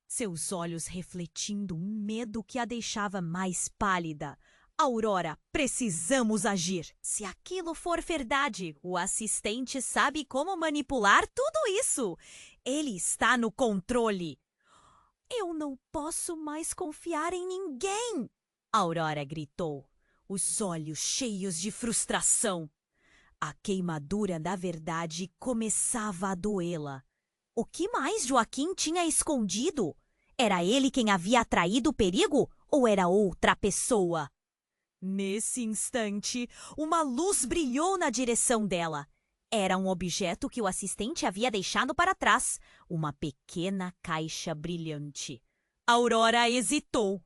seus olhos refletindo um medo que a deixava mais pálida. Aurora, precisamos agir. Se aquilo for verdade, o assistente sabe como manipular tudo isso. Ele está no controle. Eu não posso mais confiar em ninguém, Aurora gritou, os olhos cheios de frustração. A queimadura da verdade começava a doê-la. O que mais Joaquim tinha escondido? Era ele quem havia atraído o perigo ou era outra pessoa? Nesse instante, uma luz brilhou na direção dela. Era um objeto que o assistente havia deixado para trás, uma pequena caixa brilhante. Aurora hesitou.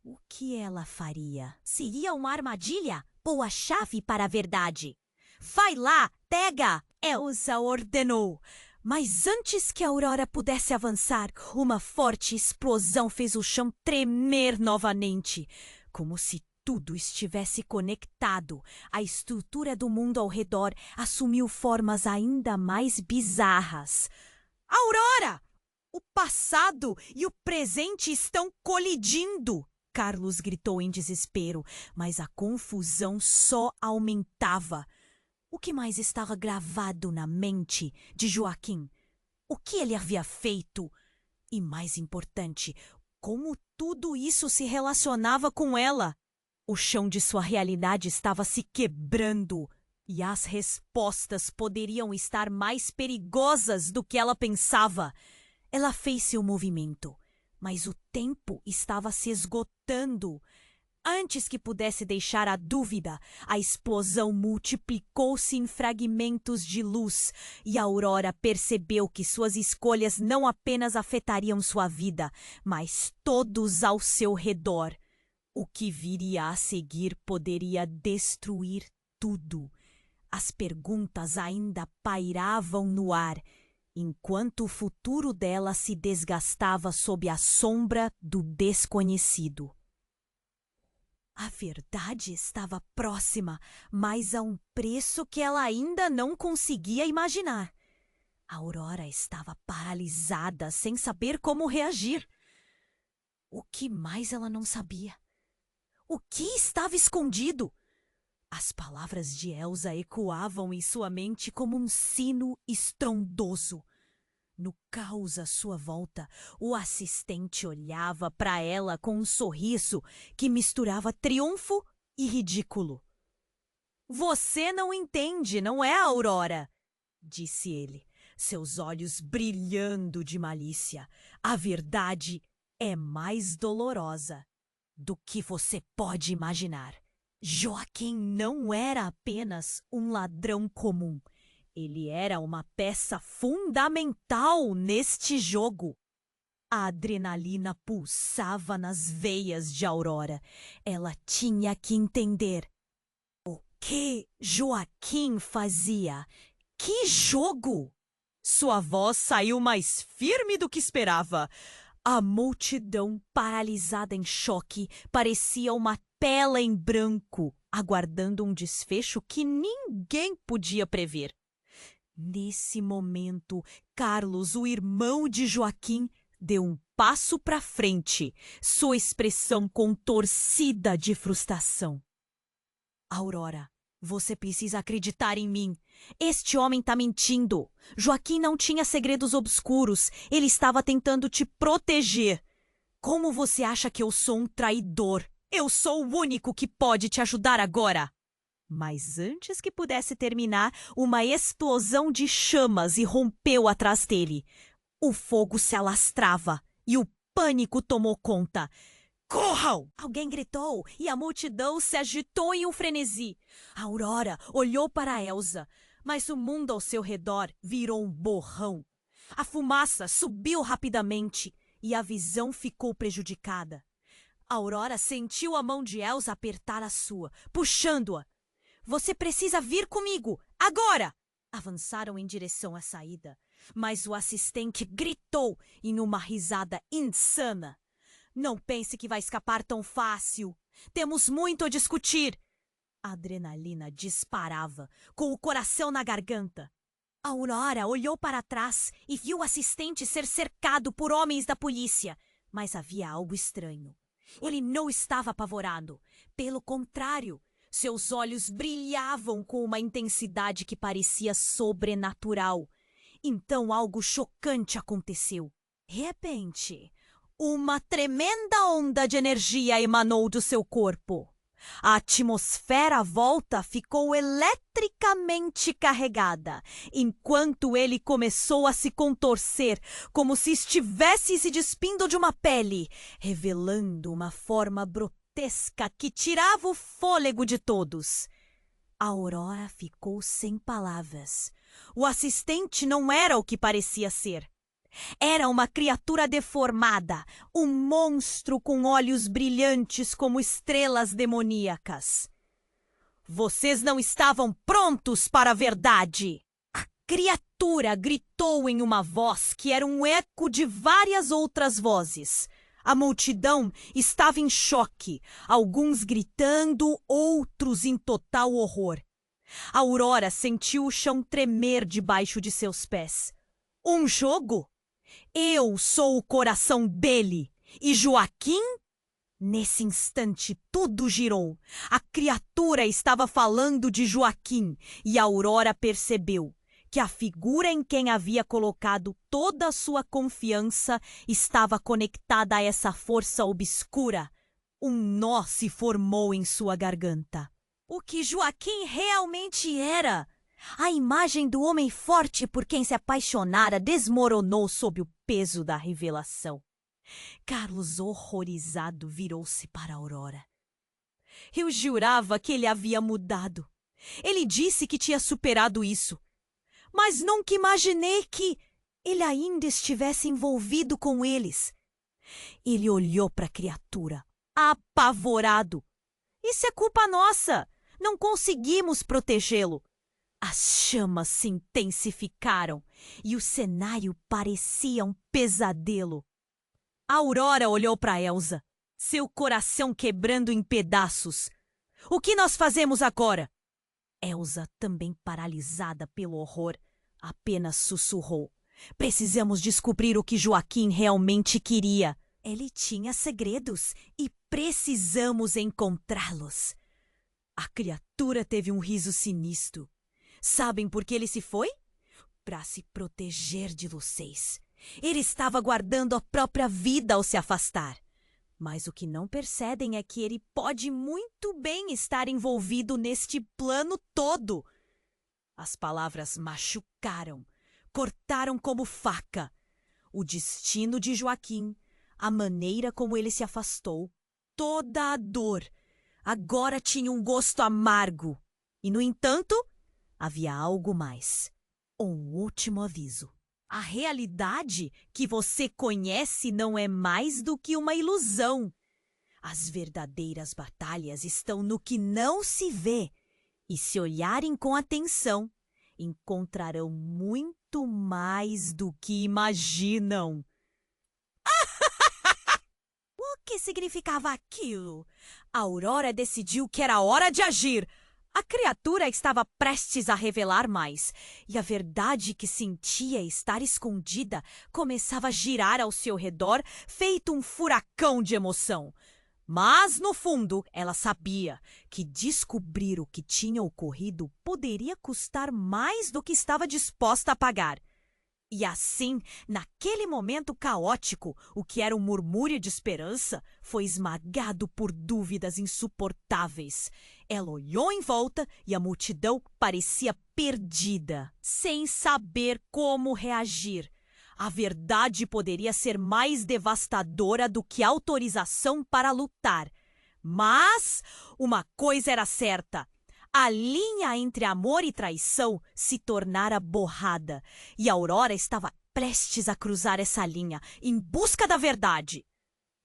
O que ela faria? Seria uma armadilha ou a chave para a verdade? Vai lá, pega! Elsa ordenou. Mas antes que Aurora pudesse avançar, uma forte explosão fez o chão tremer novamente, como se tudo estivesse conectado. A estrutura do mundo ao redor assumiu formas ainda mais bizarras. Aurora! O passado e o presente estão colidindo! Carlos gritou em desespero, mas a confusão só aumentava. O que mais estava gravado na mente de Joaquim? O que ele havia feito? E mais importante, como tudo isso se relacionava com ela? O chão de sua realidade estava se quebrando e as respostas poderiam estar mais perigosas do que ela pensava. Ela fez seu movimento, mas o tempo estava se esgotando. Antes que pudesse deixar a dúvida, a explosão multiplicou-se em fragmentos de luz e Aurora percebeu que suas escolhas não apenas afetariam sua vida, mas todos ao seu redor. O que viria a seguir poderia destruir tudo. As perguntas ainda pairavam no ar, enquanto o futuro dela se desgastava sob a sombra do desconhecido. A verdade estava próxima, mas a um preço que ela ainda não conseguia imaginar. A Aurora estava paralisada, sem saber como reagir. O que mais ela não sabia? O que estava escondido? As palavras de Elsa ecoavam em sua mente como um sino estrondoso. No caos à sua volta, o assistente olhava para ela com um sorriso que misturava triunfo e ridículo. "Você não entende, não é, Aurora?" disse ele, seus olhos brilhando de malícia. "A verdade é mais dolorosa do que você pode imaginar. Joaquim não era apenas um ladrão comum. Ele era uma peça fundamental neste jogo." A adrenalina pulsava nas veias de Aurora. Ela tinha que entender. O que Joaquim fazia? Que jogo? Sua voz saiu mais firme do que esperava. A multidão, paralisada em choque, parecia uma tela em branco, aguardando um desfecho que ninguém podia prever. Nesse momento, Carlos, o irmão de Joaquim, deu um passo para frente, sua expressão contorcida de frustração. "Aurora, você precisa acreditar em mim. Este homem está mentindo. Joaquim não tinha segredos obscuros. Ele estava tentando te proteger. Como você acha que eu sou um traidor? Eu sou o único que pode te ajudar agora." Mas antes que pudesse terminar, uma explosão de chamas irrompeu atrás dele. O fogo se alastrava e o pânico tomou conta. "Corram!" alguém gritou e a multidão se agitou em um frenesi. A Aurora olhou para Elsa, mas o mundo ao seu redor virou um borrão. A fumaça subiu rapidamente e a visão ficou prejudicada. A Aurora sentiu a mão de Elsa apertar a sua, puxando-a. "Você precisa vir comigo, agora!" Avançaram em direção à saída, mas o assistente gritou em uma risada insana. "Não pense que vai escapar tão fácil. Temos muito a discutir." A adrenalina disparava, com o coração na garganta. A Aurora olhou para trás e viu o assistente ser cercado por homens da polícia, mas havia algo estranho. Ele não estava apavorado. Pelo contrário, seus olhos brilhavam com uma intensidade que parecia sobrenatural. Então algo chocante aconteceu. De repente, uma tremenda onda de energia emanou do seu corpo. A atmosfera à volta ficou eletricamente carregada, enquanto ele começou a se contorcer, como se estivesse se despindo de uma pele, revelando uma forma grotesca que tirava o fôlego de todos. A Aurora ficou sem palavras. O assistente não era o que parecia ser. Era uma criatura deformada, um monstro com olhos brilhantes como estrelas demoníacas. "Vocês não estavam prontos para a verdade!" A criatura gritou em uma voz que era um eco de várias outras vozes. A multidão estava em choque, alguns gritando, outros em total horror. A Aurora sentiu o chão tremer debaixo de seus pés. Um jogo? Eu sou o coração dele. E Joaquim? Nesse instante, tudo girou. A criatura estava falando de Joaquim e a Aurora percebeu que a figura em quem havia colocado toda a sua confiança estava conectada a essa força obscura. Um nó se formou em sua garganta. O que Joaquim realmente era? A imagem do homem forte por quem se apaixonara desmoronou sob o peso da revelação. Carlos, horrorizado, virou-se para Aurora. Eu jurava que ele havia mudado. Ele disse que tinha superado isso. Mas nunca imaginei que ele ainda estivesse envolvido com eles. Ele olhou para a criatura, apavorado. Isso é culpa nossa. Não conseguimos protegê-lo. As chamas se intensificaram e o cenário parecia um pesadelo. Aurora olhou para Elsa, seu coração quebrando em pedaços. O que nós fazemos agora? Elsa, também paralisada pelo horror, apenas sussurrou. Precisamos descobrir o que Joaquim realmente queria. Ele tinha segredos e precisamos encontrá-los. A criatura teve um riso sinistro. Sabem por que ele se foi? Para se proteger de vocês. Ele estava guardando a própria vida ao se afastar. Mas o que não percebem é que ele pode muito bem estar envolvido neste plano todo. As palavras machucaram, cortaram como faca. O destino de Joaquim, a maneira como ele se afastou, toda a dor, agora tinha um gosto amargo. E, no entanto, havia algo mais. Um último aviso. A realidade que você conhece não é mais do que uma ilusão. As verdadeiras batalhas estão no que não se vê. E se olharem com atenção, encontrarão muito mais do que imaginam. O que significava aquilo? A Aurora decidiu que era hora de agir. A criatura estava prestes a revelar mais, e a verdade que sentia estar escondida começava a girar ao seu redor, feito um furacão de emoção. Mas, no fundo, ela sabia que descobrir o que tinha ocorrido poderia custar mais do que estava disposta a pagar. E assim, naquele momento caótico, o que era um murmúrio de esperança foi esmagado por dúvidas insuportáveis. Ela olhou em volta e a multidão parecia perdida, sem saber como reagir. A verdade poderia ser mais devastadora do que a autorização para lutar. Mas uma coisa era certa. A linha entre amor e traição se tornara borrada, e Aurora estava prestes a cruzar essa linha, em busca da verdade.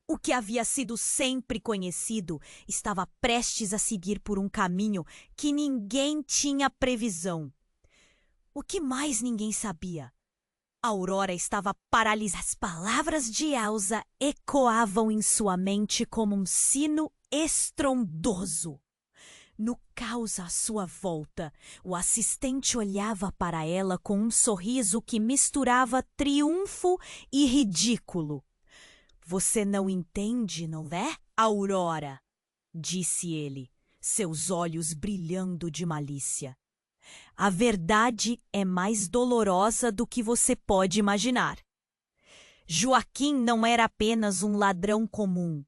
O que havia sido sempre conhecido estava prestes a seguir por um caminho que ninguém tinha previsão. O que mais ninguém sabia? Aurora estava paralisada. As palavras de Elsa ecoavam em sua mente como um sino estrondoso. No caos à sua volta, o assistente olhava para ela com um sorriso que misturava triunfo e ridículo. Você não entende, não é, Aurora? Disse ele, seus olhos brilhando de malícia. A verdade é mais dolorosa do que você pode imaginar. Joaquim não era apenas um ladrão comum.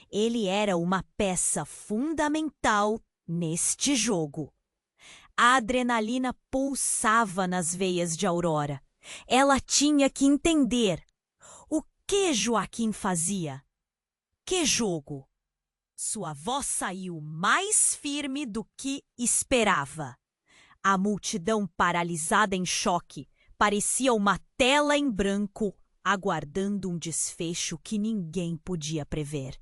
Ele era uma peça fundamental neste jogo. A adrenalina pulsava nas veias de Aurora. Ela tinha que entender o que Joaquim fazia. Que jogo? Sua voz saiu mais firme do que esperava. A multidão, paralisada em choque, parecia uma tela em branco, aguardando um desfecho que ninguém podia prever.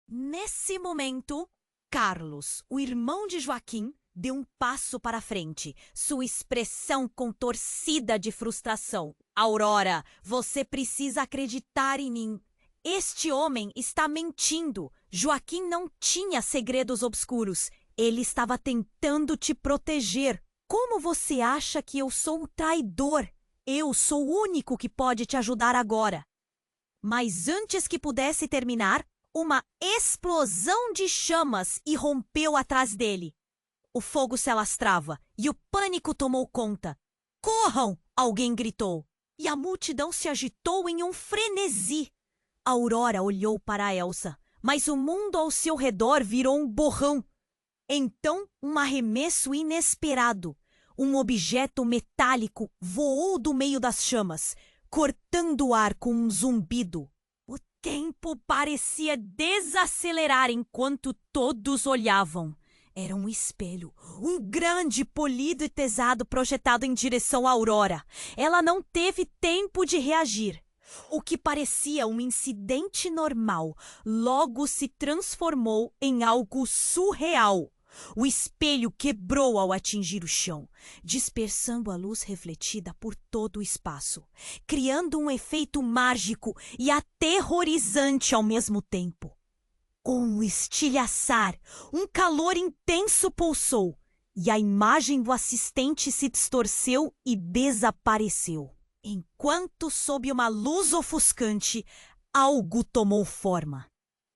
Nesse momento, Carlos, o irmão de Joaquim, deu um passo para a frente, sua expressão contorcida de frustração. Aurora, você precisa acreditar em mim. Este homem está mentindo. Joaquim não tinha segredos obscuros. Ele estava tentando te proteger. Como você acha que eu sou o traidor? Eu sou o único que pode te ajudar agora. Mas antes que pudesse terminar, uma explosão de chamas irrompeu atrás dele. O fogo se alastrava e o pânico tomou conta. Corram! Alguém gritou. E a multidão se agitou em um frenesi. Aurora olhou para Elsa, mas o mundo ao seu redor virou um borrão. Então, um arremesso inesperado. Um objeto metálico voou do meio das chamas, cortando o ar com um zumbido. O tempo parecia desacelerar enquanto todos olhavam. Era um espelho, um grande, polido e pesado projetado em direção à Aurora. Ela não teve tempo de reagir. O que parecia um incidente normal logo se transformou em algo surreal. O espelho quebrou ao atingir o chão, dispersando a luz refletida por todo o espaço, criando um efeito mágico e aterrorizante ao mesmo tempo. Com um estilhaçar, um calor intenso pulsou, e a imagem do assistente se distorceu e desapareceu. Enquanto, sob uma luz ofuscante, algo tomou forma.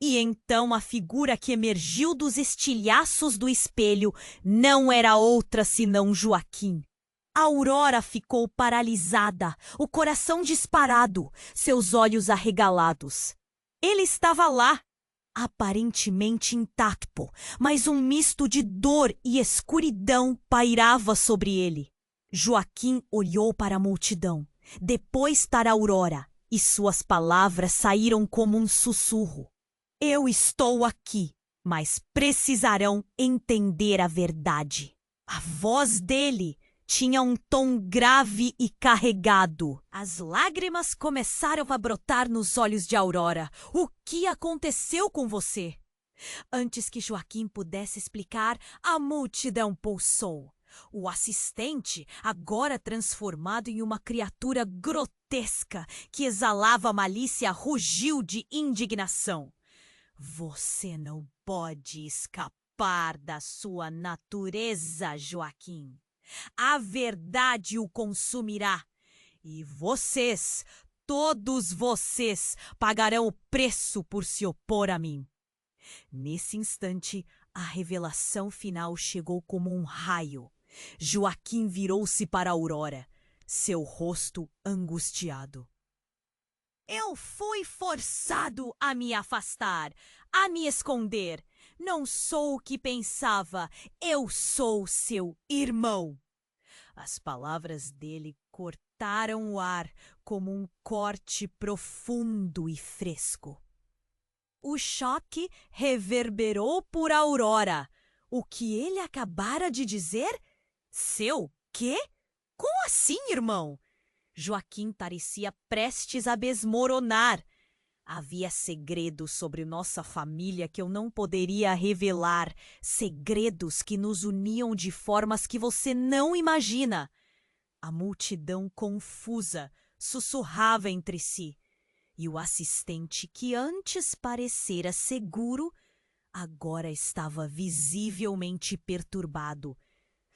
E então a figura que emergiu dos estilhaços do espelho não era outra senão Joaquim. A Aurora ficou paralisada, o coração disparado, seus olhos arregalados. Ele estava lá, aparentemente intacto, mas um misto de dor e escuridão pairava sobre ele. Joaquim olhou para a multidão, depois para a Aurora, e suas palavras saíram como um sussurro. Eu estou aqui, mas precisarão entender a verdade. A voz dele tinha um tom grave e carregado. As lágrimas começaram a brotar nos olhos de Aurora. O que aconteceu com você? Antes que Joaquim pudesse explicar, a multidão pulsou. O assistente, agora transformado em uma criatura grotesca que exalava malícia, rugiu de indignação. Você não pode escapar da sua natureza, Joaquim. A verdade o consumirá. E vocês, todos vocês, pagarão o preço por se opor a mim. Nesse instante, a revelação final chegou como um raio. Joaquim virou-se para Aurora, seu rosto angustiado. Eu fui forçado a me afastar, a me esconder. Não sou o que pensava, eu sou seu irmão. As palavras dele cortaram o ar como um corte profundo e fresco. O choque reverberou por Aurora. O que ele acabara de dizer? Seu quê? Como assim, irmão? Joaquim parecia prestes a desmoronar. Havia segredos sobre nossa família que eu não poderia revelar, segredos que nos uniam de formas que você não imagina. A multidão confusa sussurrava entre si, e o assistente, que antes parecera seguro, agora estava visivelmente perturbado.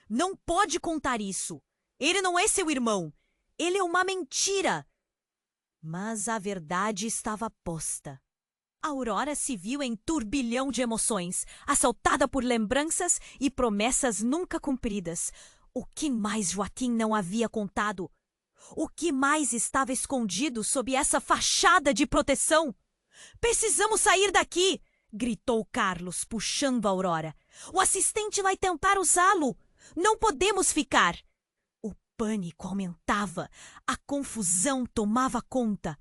Não pode contar isso! Ele não é seu irmão! Ele é uma mentira! Mas a verdade estava posta. A Aurora se viu em turbilhão de emoções, assaltada por lembranças e promessas nunca cumpridas. O que mais Joaquim não havia contado? O que mais estava escondido sob essa fachada de proteção? Precisamos sair daqui! Gritou Carlos, puxando a Aurora. O assistente vai tentar usá-lo! Não podemos ficar! O pânico aumentava, a confusão tomava conta.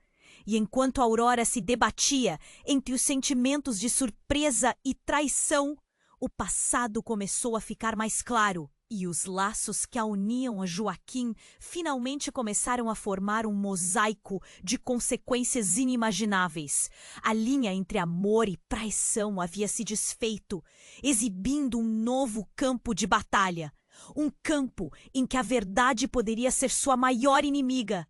E enquanto a Aurora se debatia entre os sentimentos de surpresa e traição, o passado começou a ficar mais claro. E os laços que a uniam a Joaquim finalmente começaram a formar um mosaico de consequências inimagináveis. A linha entre amor e traição havia se desfeito, exibindo um novo campo de batalha. Um campo em que a verdade poderia ser sua maior inimiga.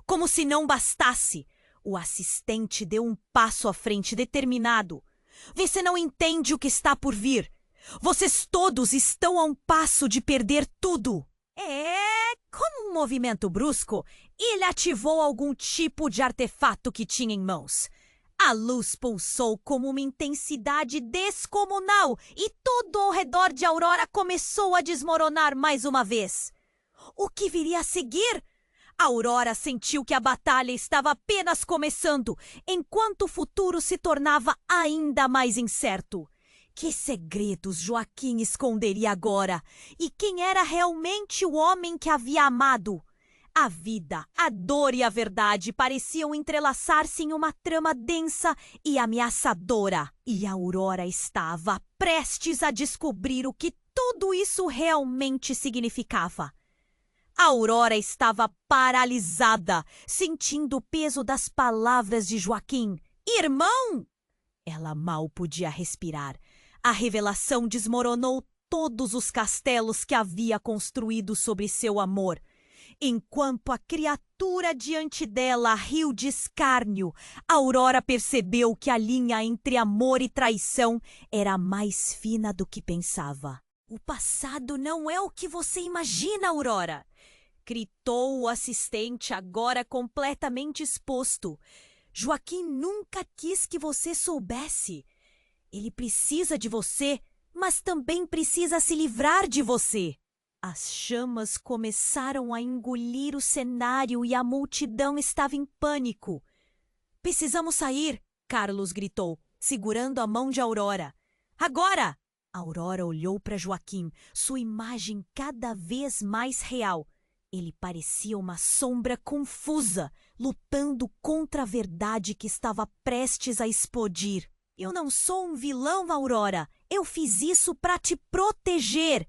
Como se não bastasse, o assistente deu um passo à frente determinado. Você não entende o que está por vir. Vocês todos estão a um passo de perder tudo. Com um movimento brusco, ele ativou algum tipo de artefato que tinha em mãos. A luz pulsou como uma intensidade descomunal e tudo ao redor de Aurora começou a desmoronar mais uma vez. O que viria a seguir? Aurora sentiu que a batalha estava apenas começando, enquanto o futuro se tornava ainda mais incerto. Que segredos Joaquim esconderia agora? E quem era realmente o homem que havia amado? A vida, a dor e a verdade pareciam entrelaçar-se em uma trama densa e ameaçadora. E a Aurora estava prestes a descobrir o que tudo isso realmente significava. A Aurora estava paralisada, sentindo o peso das palavras de Joaquim. Irmão! Ela mal podia respirar. A revelação desmoronou todos os castelos que havia construído sobre seu amor. Enquanto a criatura diante dela riu de escárnio, Aurora percebeu que a linha entre amor e traição era mais fina do que pensava. O passado não é o que você imagina, Aurora! Gritou o assistente, agora completamente exposto. Joaquim nunca quis que você soubesse. Ele precisa de você, mas também precisa se livrar de você. As chamas começaram a engolir o cenário e a multidão estava em pânico. Precisamos sair, Carlos gritou, segurando a mão de Aurora. Agora! Aurora olhou para Joaquim, sua imagem cada vez mais real. Ele parecia uma sombra confusa, lutando contra a verdade que estava prestes a explodir. Eu não sou um vilão, Aurora. Eu fiz isso para te proteger.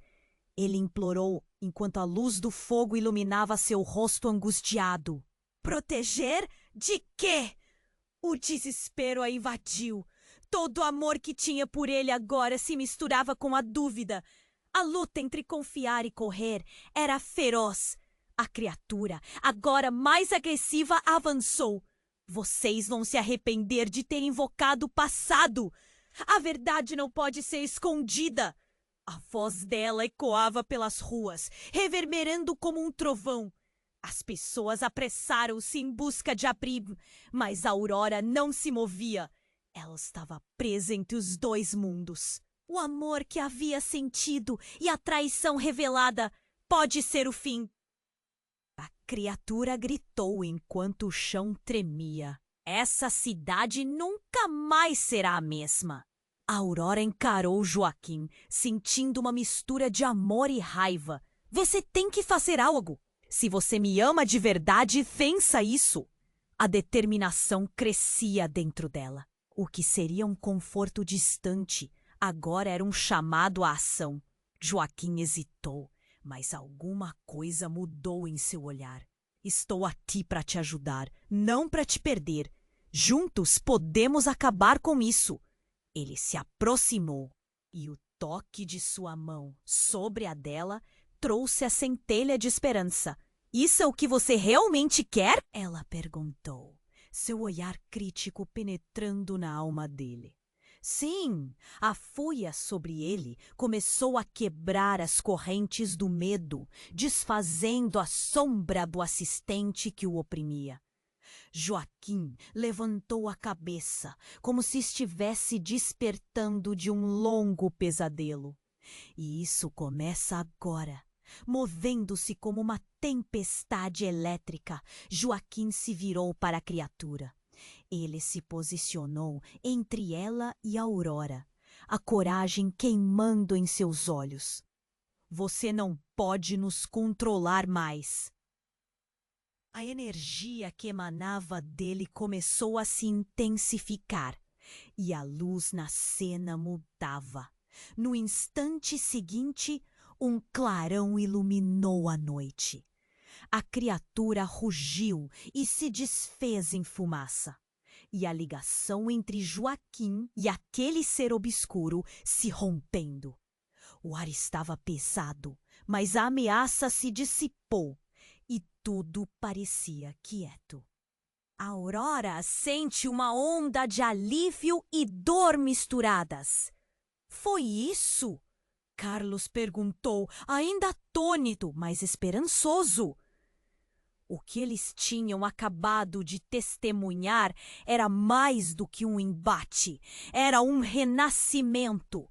Ele implorou, enquanto a luz do fogo iluminava seu rosto angustiado. Proteger? De quê? O desespero a invadiu. Todo o amor que tinha por ele agora se misturava com a dúvida. A luta entre confiar e correr era feroz. A criatura, agora mais agressiva, avançou. Vocês vão se arrepender de ter invocado o passado. A verdade não pode ser escondida. A voz dela ecoava pelas ruas, reverberando como um trovão. As pessoas apressaram-se em busca de abrigo, mas a Aurora não se movia. Ela estava presa entre os dois mundos. O amor que havia sentido e a traição revelada pode ser o fim. A criatura gritou enquanto o chão tremia. Essa cidade nunca mais será a mesma. A Aurora encarou Joaquim, sentindo uma mistura de amor e raiva. Você tem que fazer algo. Se você me ama de verdade, vença isso. A determinação crescia dentro dela. O que seria um conforto distante, agora era um chamado à ação. Joaquim hesitou, mas alguma coisa mudou em seu olhar. Estou aqui para te ajudar, não para te perder. Juntos podemos acabar com isso. Ele se aproximou e o toque de sua mão sobre a dela trouxe a centelha de esperança. Isso é o que você realmente quer? Ela perguntou, seu olhar crítico penetrando na alma dele. Sim, a fúria sobre ele começou a quebrar as correntes do medo, desfazendo a sombra do assistente que o oprimia. Joaquim levantou a cabeça, como se estivesse despertando de um longo pesadelo. E isso começa agora. Movendo-se como uma tempestade elétrica, Joaquim se virou para a criatura. Ele se posicionou entre ela e a Aurora, a coragem queimando em seus olhos. Você não pode nos controlar mais. A energia que emanava dele começou a se intensificar e a luz na cena mudava. No instante seguinte, um clarão iluminou a noite. A criatura rugiu e se desfez em fumaça. E a ligação entre Joaquim e aquele ser obscuro se rompendo. O ar estava pesado, mas a ameaça se dissipou e tudo parecia quieto. A Aurora sente uma onda de alívio e dor misturadas. Foi isso? Carlos perguntou, ainda atônito, mas esperançoso. O que eles tinham acabado de testemunhar era mais do que um embate, era um renascimento.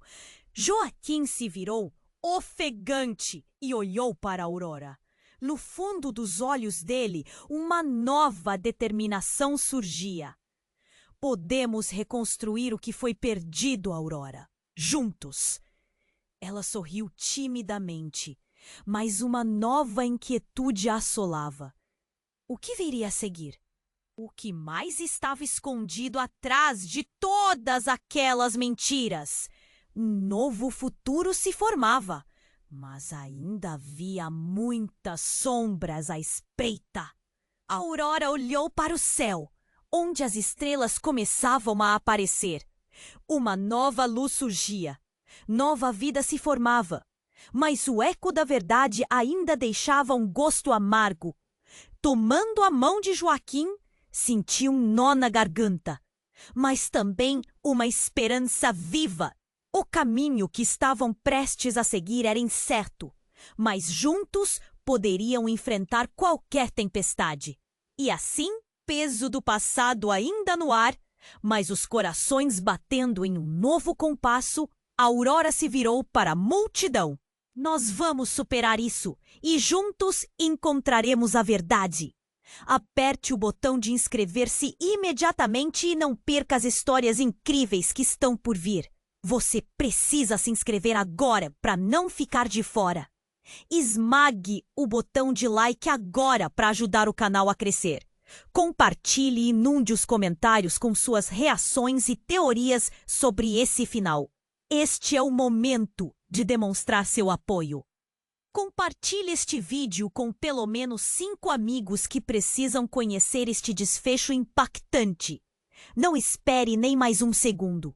Joaquim se virou, ofegante, e olhou para a Aurora. No fundo dos olhos dele, uma nova determinação surgia. Podemos reconstruir o que foi perdido, Aurora. juntos. Ela sorriu timidamente, mas uma nova inquietude a assolava. O que viria a seguir? O que mais estava escondido atrás de todas aquelas mentiras? Um novo futuro se formava, mas ainda havia muitas sombras à espreita. Aurora olhou para o céu, onde as estrelas começavam a aparecer. Uma nova luz surgia, nova vida se formava, mas o eco da verdade ainda deixava um gosto amargo. Tomando a mão de Joaquim, sentiu um nó na garganta, mas também uma esperança viva. O caminho que estavam prestes a seguir era incerto, mas juntos poderiam enfrentar qualquer tempestade. E assim, peso do passado ainda no ar, mas os corações batendo em um novo compasso, Aurora se virou para a multidão. Nós vamos superar isso e juntos encontraremos a verdade. Aperte o botão de inscrever-se imediatamente e não perca as histórias incríveis que estão por vir. Você precisa se inscrever agora para não ficar de fora. Esmague o botão de like agora para ajudar o canal a crescer. Compartilhe e inunde os comentários com suas reações e teorias sobre esse final. Este é o momento de demonstrar seu apoio. Compartilhe este vídeo com pelo menos 5 amigos que precisam conhecer este desfecho impactante. Não espere nem mais um segundo.